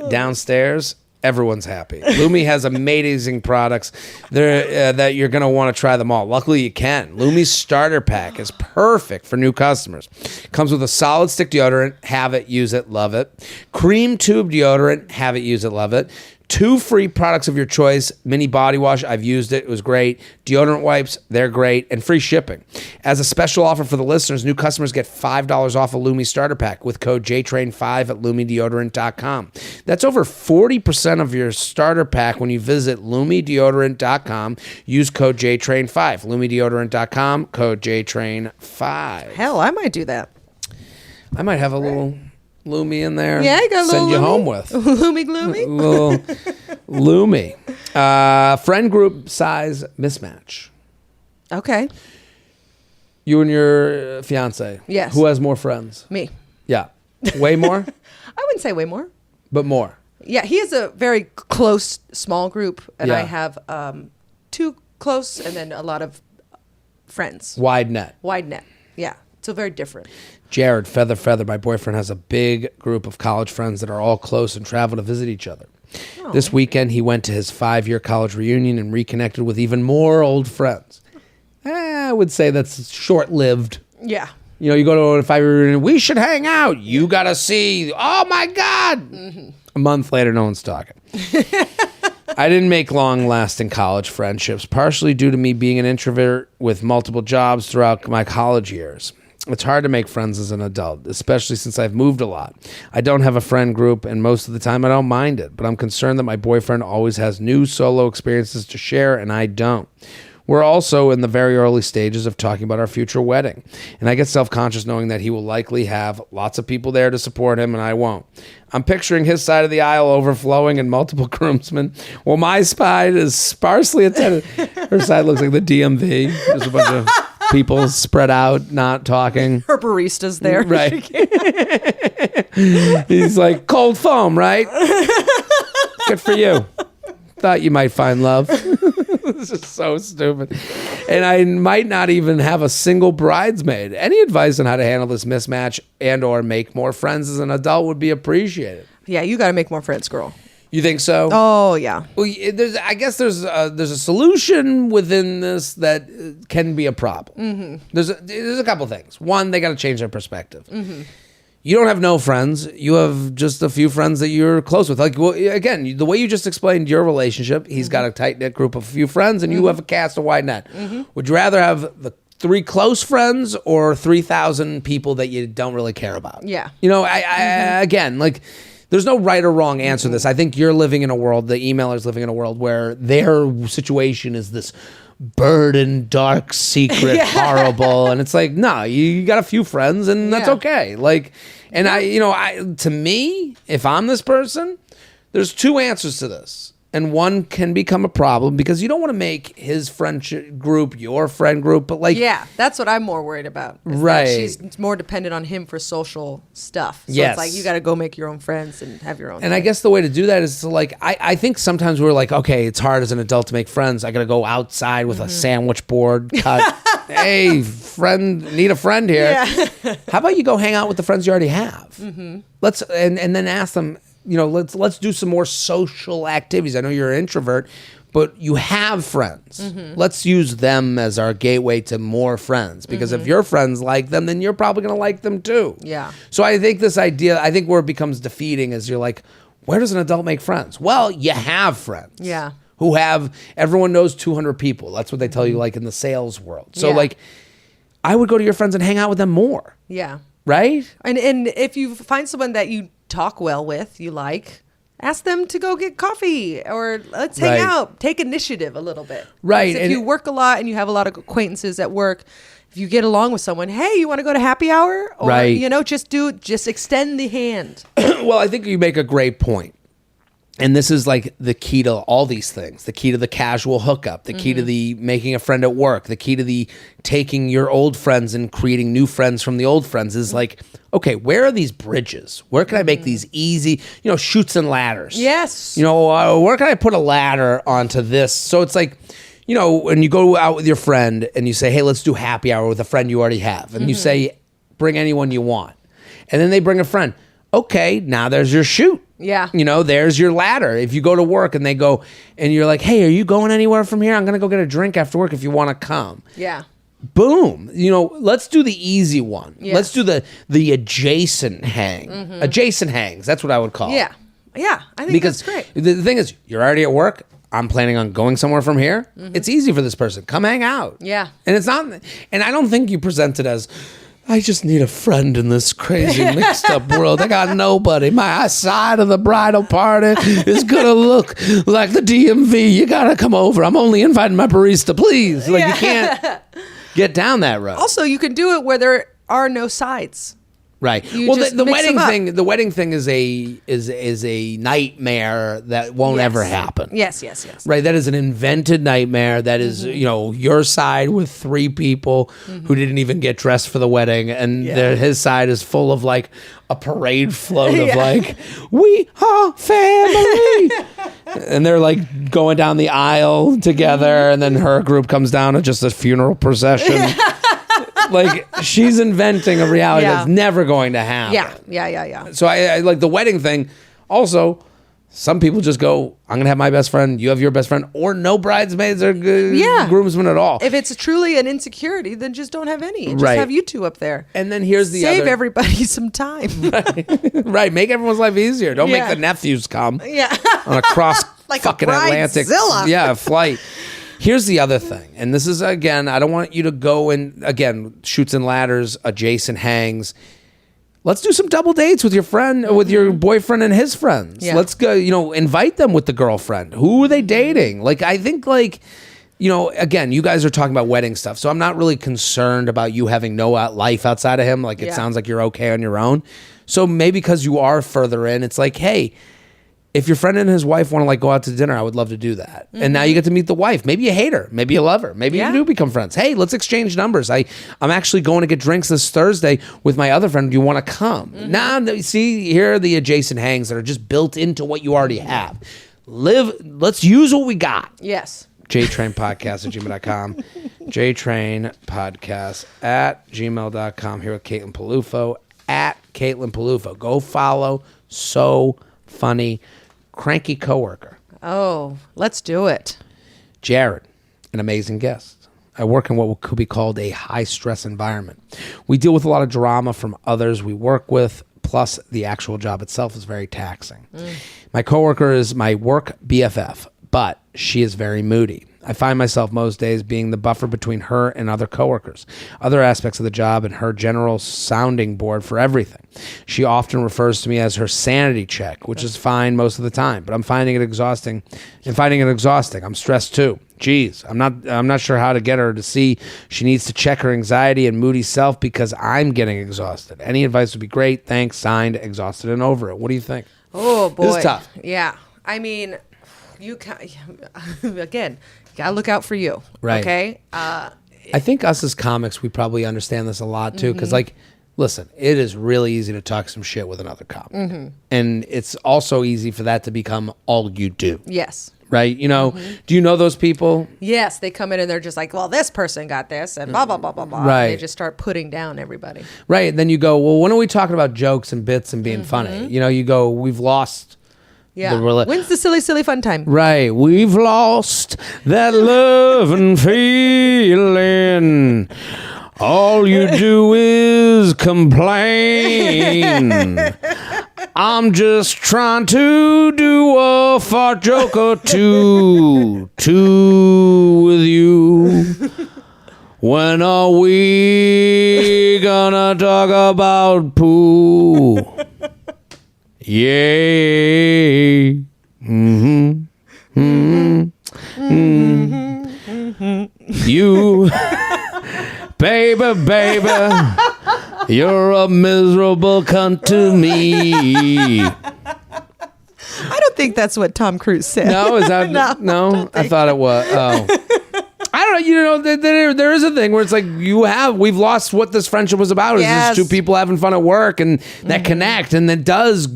downstairs, everyone's happy. Lumi has amazing products that you're going to want to try them all. Luckily, you can. Lumi's starter pack is perfect for new customers. Comes with a solid stick deodorant. Have it, use it, love it. Cream tube deodorant. Have it, use it, love it. 2 free products of your choice. Mini body wash. I've used it. It was great. Deodorant wipes. They're great. And free shipping. As a special offer for the listeners, new customers get $5 off a Lumi starter pack with code JTrain5 at LumiDeodorant.com. That's over 40% of your starter pack when you visit LumiDeodorant.com. Use code JTrain5. LumiDeodorant.com. Code JTrain5. Hell, I might do that. I might have a little... Lumi in there. Yeah, you got a little send you Lumi? home with. Lumi gloomy? Little Lumi. Friend group size mismatch. Okay. You and your fiance. Yes. Who has more friends? Me. Yeah. Way more? I wouldn't say way more. But more. Yeah, he has a very close, small group, and I Yeah. have 2 close and then a lot of friends. Wide net. Wide net. Yeah. So very different. Jared, Feather, my boyfriend, has a big group of college friends that are all close and travel to visit each other. Oh. This weekend, he went to his 5-year college reunion and reconnected with even more old friends. I would say that's short-lived. Yeah. You know, you go to a 5-year reunion, we should hang out. You got to see, oh my God. Mm-hmm. A month later, no one's talking. I didn't make long-lasting college friendships, partially due to me being an introvert with multiple jobs throughout my college years. It's hard to make friends as an adult, especially since I've moved a lot. I don't have a friend group, and most of the time I don't mind it, but I'm concerned that my boyfriend always has new solo experiences to share, and I don't. We're also in the very early stages of talking about our future wedding, and I get self-conscious knowing that he will likely have lots of people there to support him, and I won't. I'm picturing his side of the aisle overflowing and multiple groomsmen, while my side is sparsely attended. Her side looks like the DMV. There's a bunch of people spread out, not talking. Her barista's there. Right. He's like, cold foam, right? Good for you. Thought you might find love. This is so stupid. And I might not even have a single bridesmaid. Any advice on how to handle this mismatch and or make more friends as an adult would be appreciated. Yeah, you got to make more friends, girl. You think so? Oh, yeah. Well, I guess there's a solution within this that can be a problem. Mm-hmm. There's a couple things. One, they got to change their perspective. Mm-hmm. You don't have no friends. You have just a few friends that you're close with. Like, well, again, the way you just explained your relationship, he's got a tight-knit group of a few friends, and you have a cast of wide net. Mm-hmm. Would you rather have the 3 close friends or 3,000 people that you don't really care about? Yeah. You know, again, like, there's no right or wrong answer to this. I think you're living in a world, the emailer's living in a world where their situation is this burden, dark, secret, horrible. And it's like, no, you got a few friends and that's okay. Like, and to me, if I'm this person, there's 2 answers to this. and one can become a problem because you don't want to make his friendship group your friend group, but like, yeah, that's what I'm more worried about. Right. She's more dependent on him for social stuff. So Yes. it's like you got to go make your own friends and have your own. And I guess the way to do that is to like, I think sometimes we're like, okay, it's hard as an adult to make friends. I got to go outside with a sandwich board cut. Hey, friend, need a friend here. Yeah. How about you go hang out with the friends you already have? Let's and then ask them, let's do some more social activities. I know you're an introvert, but you have friends. Let's use them as our gateway to more friends, because if your friends like them, then you're probably going to like them too. Yeah. So I think this idea, where it becomes defeating is you're like, where does an adult make friends? Well, you have friends. Yeah. Everyone knows 200 people. That's what they tell you, like in the sales world. So Yeah. like, I would go to your friends and hang out with them more. Yeah. Right? And if you find someone that you talk well with, you like, ask them to go get coffee or let's hang Right. out. Take initiative a little bit. Right. 'Cause if And you work a lot and you have a lot of acquaintances at work, if you get along with someone, hey, you want to go to happy hour? Or, Right. just extend the hand. Well, I think you make a great point. And this is like the key to all these things, the key to the casual hookup, the key to the making a friend at work, the key to the taking your old friends and creating new friends from the old friends is like, okay, where are these bridges? Where can I make these easy, chutes and ladders? Yes. Where can I put a ladder onto this? So it's like, when you go out with your friend and you say, hey, let's do happy hour with a friend you already have. And you say, bring anyone you want. And then they bring a friend. Okay, now there's your chute. Yeah. There's your ladder. If you go to work and they go, and you're like, hey, are you going anywhere from here? I'm going to go get a drink after work if you want to come. Yeah. Boom. Let's do the easy one. Yes. Let's do the adjacent hang. Adjacent hangs. That's what I would call it. Yeah. Yeah. I think Because that's great. the thing is, you're already at work. I'm planning on going somewhere from here. It's easy for this person. Come hang out. Yeah. And it's not, and I don't think you present it as, I just need a friend in this crazy mixed up world. I got nobody. My side of the bridal party is going to look like the DMV. You got to come over. I'm only inviting my barista, please. Like, you can't get down that road. Also, you can do it where there are no sides. Right. You Well, just the mix wedding them up. thing. The wedding thing is a nightmare that won't Yes. ever happen. Yes. Right. That is an invented nightmare. That is, your side with three people who didn't even get dressed for the wedding, and his side is full of like a parade float of like, we are family, and they're like going down the aisle together, and then her group comes down to just a funeral procession. Like, she's inventing a reality that's never going to happen. Yeah. So I like the wedding thing. Also, some people just go, I'm going to have my best friend, you have your best friend, or no bridesmaids or groomsmen at all. If it's truly an insecurity, then just don't have any. Just Right. have you two up there. And then here's the Save other. everybody some time. Right. Make everyone's life easier. Don't Yeah. make the nephews come Yeah. on a cross Like a fucking Atlantic bridezilla. flight. Here's the other thing. And this is, again, I don't want you to go and, again, chutes and ladders, adjacent hangs. Let's do some double dates with your friend, with your boyfriend and his friends. Yeah. Let's go, invite them with the girlfriend. Who are they dating? Like, I think, like, again, you guys are talking about wedding stuff, so I'm not really concerned about you having no life outside of him. Like, it sounds like you're okay on your own. So maybe because you are further in, it's like, hey, if your friend and his wife want to like go out to dinner, I would love to do that. And now you get to meet the wife. Maybe you hate her. Maybe you love her. Maybe you do become friends. Hey, let's exchange numbers. I'm actually going to get drinks this Thursday with my other friend. Do you want to come? Now, see, here are the adjacent hangs that are just built into what you already have. Let's use what we got. Yes. JTrain podcast at gmail.com. JTrain podcast at gmail.com. Here with Caitlin Peluffo at Caitlin Peluffo. Go follow. So funny. Cranky coworker. Oh, let's do it. Jared, an amazing guest. I work in what could be called a high-stress environment. We deal with a lot of drama from others we work with, plus the actual job itself is very taxing. My coworker is my work BFF, but she is very moody. I find myself most days being the buffer between her and other coworkers, other aspects of the job, and her general sounding board for everything. She often refers to me as her sanity check, which is fine most of the time, but I'm finding it exhausting. I'm stressed too. Geez, I'm not sure how to get her to see she needs to check her anxiety and moody self because I'm getting exhausted. Any advice would be great. Thanks. Signed, Exhausted and Over It. What do you think? Oh, boy. This is tough. Yeah. I mean, again, you gotta look out for you. Right. Okay. I think us as comics, we probably understand this a lot too, because like, listen, it is really easy to talk some shit with another comic, and it's also easy for that to become all you do. Yes. Right? You know, do you know those people? Yes, they come in and they're just like, well, this person got this and blah, blah, blah, blah, blah. Right. And they just start putting down everybody. Right. And then you go, well, when are we talking about jokes and bits and being funny? You know, you go, we've lost. Yeah. When's the silly, silly fun time? Right. We've lost that love and feeling. All you do is complain. I'm just trying to do a fart joke or two with you. When are we gonna talk about poo? Yay. You, baby, you're a miserable cunt to me. I don't think that's what Tom Cruise said. No, is that no? I thought it was. Oh, I don't know. You know, there is a thing where it's like we've lost what this friendship was about. Yes. Is just two people having fun at work and that connect, and that does.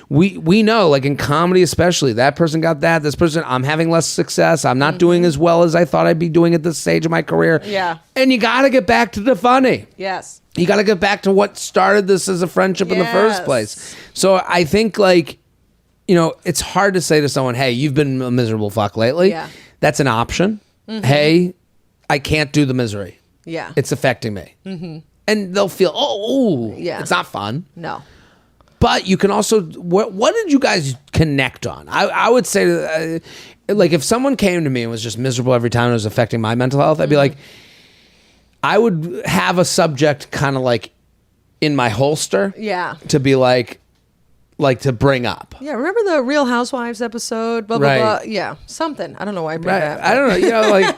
We know, like in comedy especially, that person got that. This person, I'm having less success. I'm not doing as well as I thought I'd be doing at this stage of my career. Yeah, and you got to get back to the funny. Yes, you got to get back to what started this as a friendship in the first place. So I think like. You know, it's hard to say to someone, hey, you've been a miserable fuck lately. Yeah. That's an option. Hey, I can't do the misery. Yeah. It's affecting me. And they'll feel, yeah. It's not fun. No. But you can also, what did you guys connect on? I would say, like, if someone came to me and was just miserable every time it was affecting my mental health, I'd be like, I would have a subject kind of like in my holster. Yeah. To be like to bring up. Yeah, remember the Real Housewives episode? Blah, blah, Right. blah. Yeah, something. I don't know why I bring that. I don't know. You know, like,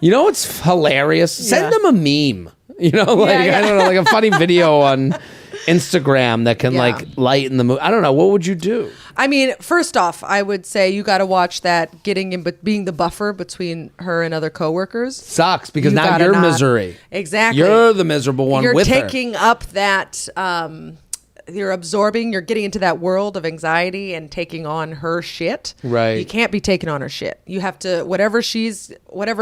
you know what's hilarious? Send them a meme. You know, like, I don't know, like a funny video on Instagram that can like lighten the mood. I don't know. What would you do? I mean, first off, I would say you got to watch that being the buffer between her and other coworkers. Sucks because now you're misery. Exactly. You're the miserable one with her. You're taking up that... you're absorbing, you're getting into that world of anxiety and taking on her shit. Right. You can't be taking on her shit. You have to, whatever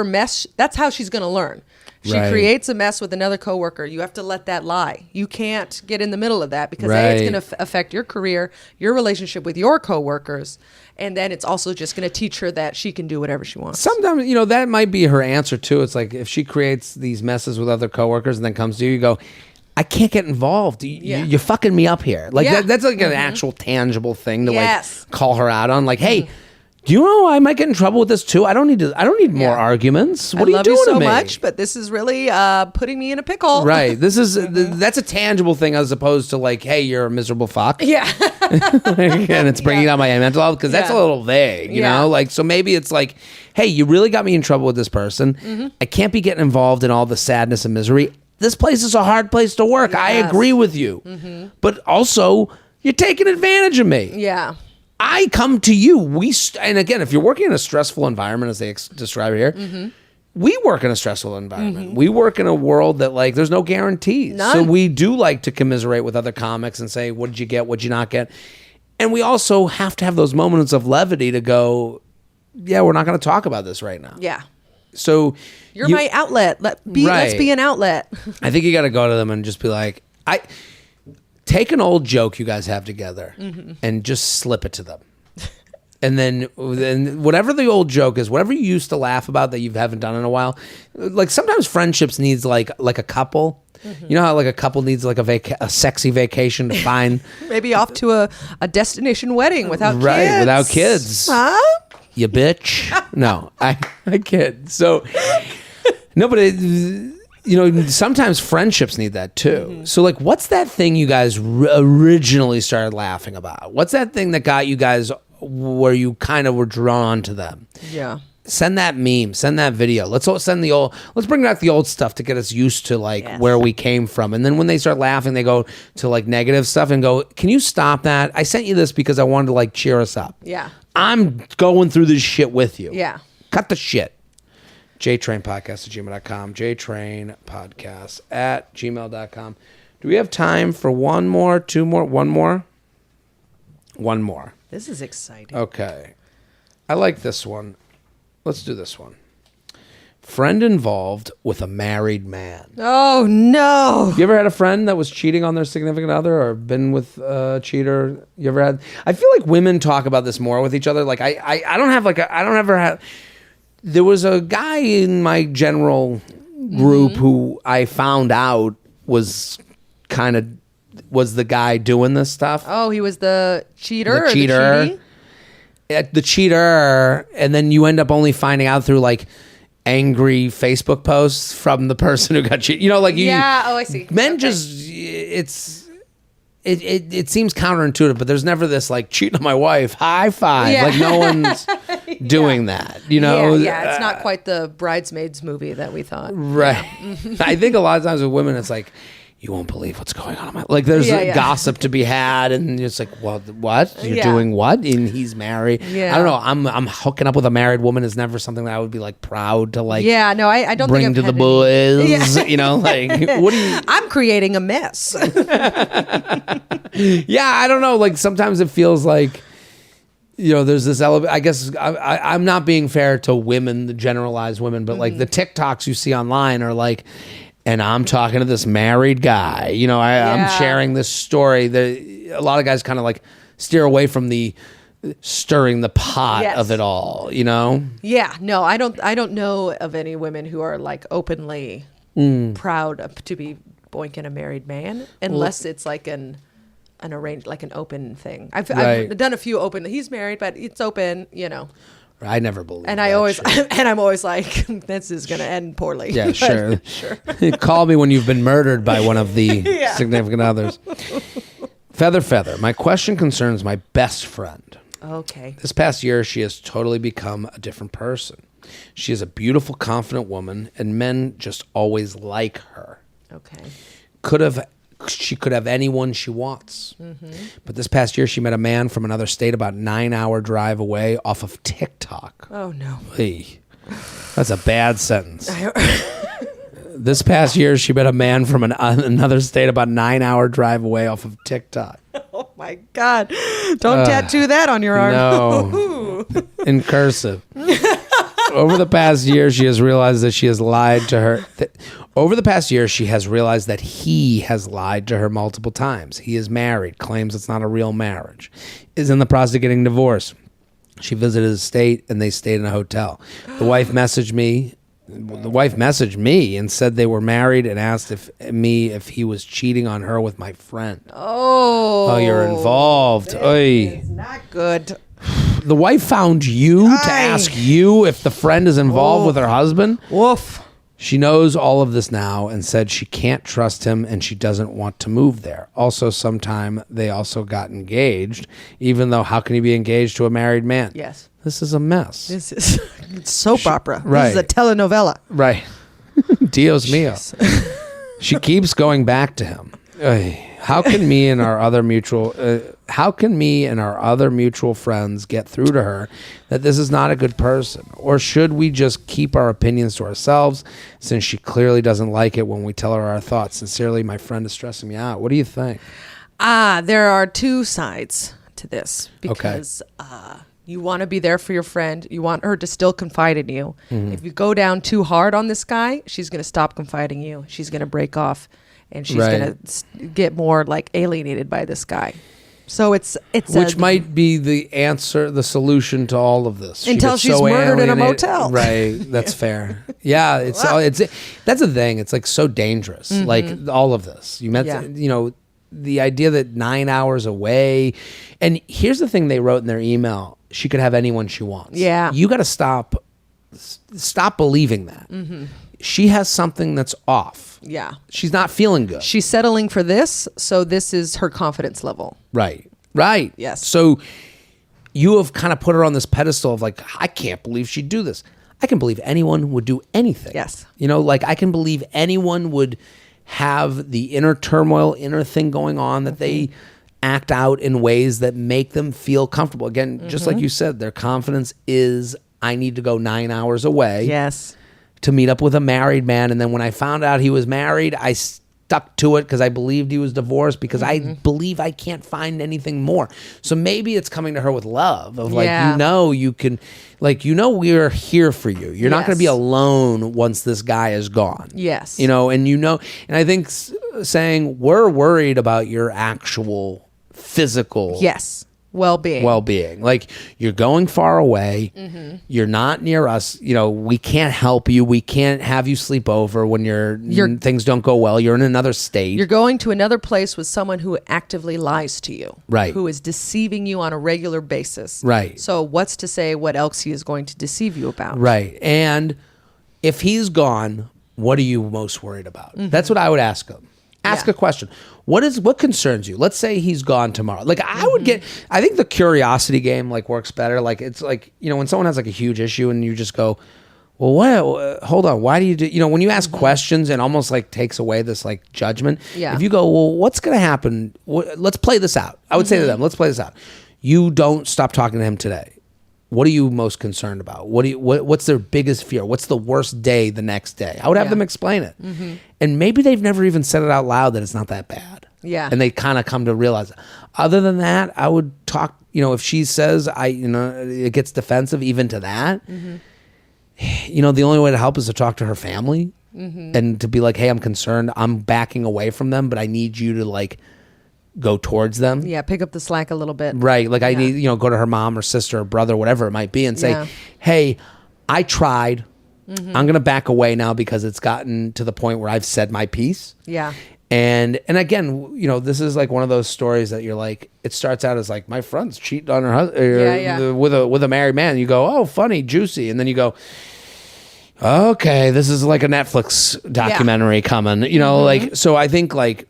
mess, that's how she's going to learn. She creates a mess with another coworker. You have to let that lie. You can't get in the middle of that because A, it's going to affect your career, your relationship with your coworkers. And then it's also just going to teach her that she can do whatever she wants. Sometimes, you know, that might be her answer too. It's like if she creates these messes with other coworkers and then comes to you, you go, I can't get involved. You're fucking me up here. Like that's like an actual tangible thing to like call her out on. Like, hey, do you know I might get in trouble with this too? I don't need more arguments. What are you doing to me? I love you so much, but this is really putting me in a pickle. Right. This is that's a tangible thing as opposed to like, hey, you're a miserable fuck. Yeah. And it's bringing down my mental health because that's a little vague, you know? Like, so maybe it's like, hey, you really got me in trouble with this person. I can't be getting involved in all the sadness and misery. This place is a hard place to work. Yes. I agree with you. But also, you're taking advantage of me. Yeah. I come to you. And again, if you're working in a stressful environment, as they describe it here, we work in a stressful environment. We work in a world that, like, there's no guarantees. None. So we do like to commiserate with other comics and say, what did you get? What did you not get? And we also have to have those moments of levity to go, yeah, we're not going to talk about this right now. Yeah. So you're my outlet. Let's be an outlet. I think you got to go to them and just be like, take an old joke you guys have together and just slip it to them. And then whatever the old joke is, whatever you used to laugh about that you haven't done in a while, like sometimes friendships needs like a couple. You know how like a couple needs like a sexy vacation to find maybe off to a destination wedding without kids. Right, without kids. Huh? You bitch. No, I kid. So, no, but you know, sometimes friendships need that too. So, like, what's that thing you guys originally started laughing about? What's that thing that got you guys where you kind of were drawn to them? Yeah. Send that meme. Send that video. Let's bring back the old stuff to get us used to where we came from. And then when they start laughing, they go to negative stuff and go, can you stop that? I sent you this because I wanted to cheer us up. Yeah. I'm going through this shit with you. Yeah. Cut the shit. JTrainPodcast@gmail.com. JTrainPodcast@gmail.com. Do we have time for one more, two more, one more? One more. This is exciting. Okay. I like this one. Let's do this one. Friend involved with a married man. Oh, no. You ever had a friend that was cheating on their significant other or been with a cheater? You ever had? I feel like women talk about this more with each other. I don't ever have. There was a guy in my general group who I found out was the guy doing this stuff. Oh, he was the cheater? The cheater. The cheater, and then you end up only finding out through angry Facebook posts from the person who got cheated. I see. Men just it seems counterintuitive, but there's never this cheating on my wife, high five. Yeah. No one's doing that. Yeah, it's not quite the Bridesmaids movie that we thought. Right. I think a lot of times with women, it's you won't believe what's going on in my there's gossip to be had, and it's well, what you're doing what, and he's married. I don't know, I'm hooking up with a married woman is never something that I would be proud to I don't bring think to the boys. What do you I'm creating a mess. I don't know, sometimes it feels there's this element. I guess I'm not being fair to women, the generalized women, but the TikToks you see online are and I'm talking to this married guy. I'm sharing this story. A lot of guys kind of steer away from the stirring the pot of it all. Yeah, no, I don't know of any women who are openly proud to be boinking a married man, unless it's an arranged, an open thing. I've done a few open. He's married, but it's open. I never believe. And I'm always this is going to end poorly. Yeah, sure. Call me when you've been murdered by one of the significant others. Feather. My question concerns my best friend. Okay. This past year, she has totally become a different person. She is a beautiful, confident woman, and men just always like her. Okay. She could have anyone she wants. Mm-hmm. But this past year, she met a man from another state about 9-hour drive away off of TikTok. Oh, no. Hey, that's a bad sentence. This past year, she met a man from another state about 9-hour drive away off of TikTok. Oh, my God. Don't tattoo that on your arm. No. In cursive. Over the past year, she has realized that she has lied to her. Over the past year, she has realized that he has lied to her multiple times. He is married, claims it's not a real marriage, is in the process of getting divorced. She visited his state, and they stayed in a hotel. The wife messaged me and said they were married and asked if he was cheating on her with my friend. Oh, you're involved. It's not good. The wife found you to ask you if the friend is involved with her husband? Woof. She knows all of this now and said she can't trust him and she doesn't want to move there. Also, sometime they also got engaged, even though how can you be engaged to a married man? Yes. This is a mess. This is soap opera. Right. This is a telenovela. Right. Dios mío. She keeps going back to him. How can me and our other mutual friends get through to her that this is not a good person? Or should we just keep our opinions to ourselves since she clearly doesn't like it when we tell her our thoughts? Sincerely, my friend is stressing me out. What do you think? There are two sides to this because you want to be there for your friend. You want her to still confide in you. Mm-hmm. If you go down too hard on this guy, she's going to stop confiding in you. She's going to break off. And she's going to get more alienated by this guy. So it's which might be the answer, the solution to all of this. Until she's murdered in a motel. Right. That's fair. Yeah. That's the thing. It's so dangerous. Mm-hmm. All of this. You met, the idea that 9 hours away. And here's the thing they wrote in their email. She could have anyone she wants. Yeah. You got to stop believing that. Mm-hmm. She has something that's off. Yeah. She's not feeling good. She's settling for this, so this is her confidence level. Right. Yes. So you have kind of put her on this pedestal of I can't believe she'd do this. I can believe anyone would do anything. Yes. You know, like I can believe anyone would have the inner turmoil, inner thing going on that they act out in ways that make them feel comfortable. Again, just like you said, their confidence is, I need to go 9 hours away. Yes. To meet up with a married man. And then when I found out he was married, I stuck to it because I believed he was divorced because I believe I can't find anything more. So maybe it's coming to her with love of like, you can, like, we're here for you. You're not going to be alone once this guy is gone. Yes. You know, and I think saying we're worried about your actual physical. Yes. Well-being. Like, you're going far away. You're not near us. You know, we can't help you. We can't have you sleep over when things don't go well. You're in another state. You're going to another place with someone who actively lies to you. Right. Who is deceiving you on a regular basis. Right. So what's to say what else he is going to deceive you about? Right. And if he's gone, what are you most worried about? That's what I would ask him. Ask a question. What concerns you? Let's say he's gone tomorrow. Like I think the curiosity game like works better. Like it's like, you know, when someone has like a huge issue and you just go, well, what? Hold on. Why do you do? You know, when you ask questions, it almost like takes away this like judgment. Yeah. If you go, well, what's going to happen? Let's play this out. I would say to them, let's play this out. You don't stop talking to him today. What are you most concerned about? What's their biggest fear? What's the worst day the next day? I would have them explain it. And maybe they've never even said it out loud that it's not that bad. Yeah. And they kind of come to realize it. Other than that, I would talk, you know, if she says it gets defensive even to that, you know, the only way to help is to talk to her family and to be like, hey, I'm concerned. I'm backing away from them, but I need you to like go towards them. Yeah, pick up the slack a little bit. Right. Like I need, you know, go to her mom or sister or brother, whatever it might be, and say, hey, I tried. I'm going to back away now because it's gotten to the point where I've said my piece. Yeah. And again, you know, this is like one of those stories that you're like, it starts out as like, my friend's cheating on her husband with a married man. You go, oh, funny, juicy. And then you go, okay, this is like a Netflix documentary coming, you know, like, so I think like,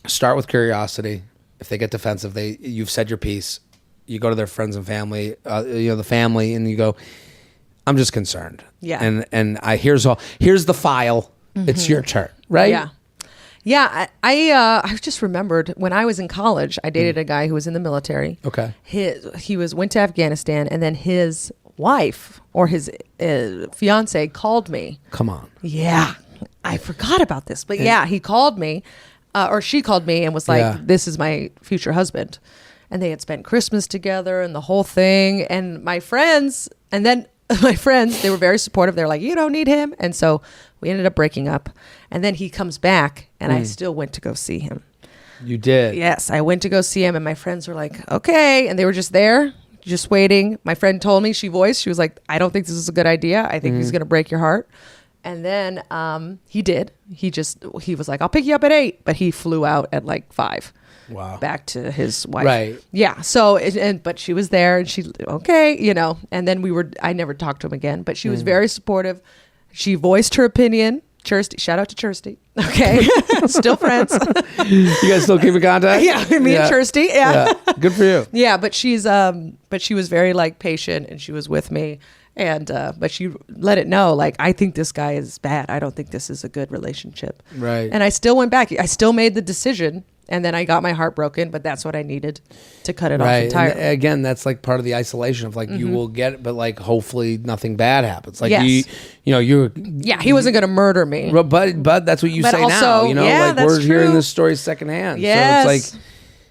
start with curiosity. If they get defensive, you've said your piece. You go to their friends and family, you know, the family, and you go, I'm just concerned. Yeah. And here's the file. It's your turn, right? Yeah. Yeah. I just remembered when I was in college, I dated a guy who was in the military. Okay. He went to Afghanistan, and then his wife or his fiance called me. Come on. Yeah. I forgot about this, but he called me. Or she called me and was like, this is my future husband. And they had spent Christmas together and the whole thing. And my friends, they were very supportive. They're like, you don't need him. And so we ended up breaking up. And then he comes back and I still went to go see him. You did? Yes, I went to go see him and my friends were like, okay. And they were just there, just waiting. My friend told me, she was like, I don't think this is a good idea. I think he's going to break your heart. And then he did. He was like, I'll pick you up at 8. But he flew out at like 5. Wow. Back to his wife. Right. Yeah. So, but she was there and okay, you know. And then I never talked to him again. But she was very supportive. She voiced her opinion. Shout out to Kirsty. Okay. Still friends. You guys still keep in contact? Yeah. Me and Kirsty. Yeah. Good for you. Yeah. But she was very like patient and she was with me. And but she let it know, like, I think this guy is bad. I don't think this is a good relationship. Right. And I still went back. I still made the decision. And then I got my heart broken, but that's what I needed to cut it off entirely. And again, that's like part of the isolation of like, you will get it, but like, hopefully nothing bad happens. Like, he wasn't going to murder me. But that's what you say also, now, you know, like we're hearing this story secondhand. Yes. So it's like,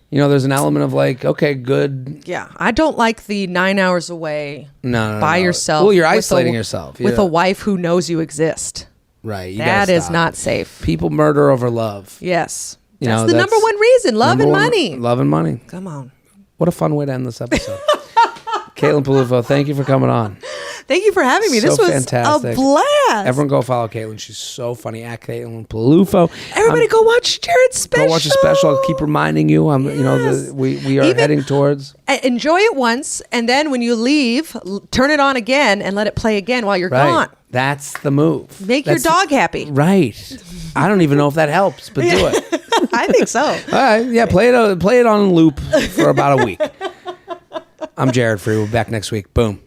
you know, there's an element of like, okay, good. Yeah. I don't like the 9 hours away by yourself. Well, you're isolating yourself. With a wife who knows you exist. Right. That is not safe. People murder over love. Yes. That's the number one reason. Love and money. Love and money. Come on. What a fun way to end this episode. Caitlin Peluffo, thank you for coming on. Thank you for having me. This was fantastic. A blast. Everyone go follow Caitlin. She's so funny. At Caitlin Peluffo. Everybody go watch Jared's special. Go watch a special. I'll keep reminding you. You know, we are heading towards. Enjoy it once, and then when you leave, turn it on again and let it play again while you're gone. That's the move. Make your dog happy. Right. I don't even know if that helps, but do it. I think so. All right. Yeah, play it on loop for about a week. I'm Jared Free. We'll be back next week. Boom.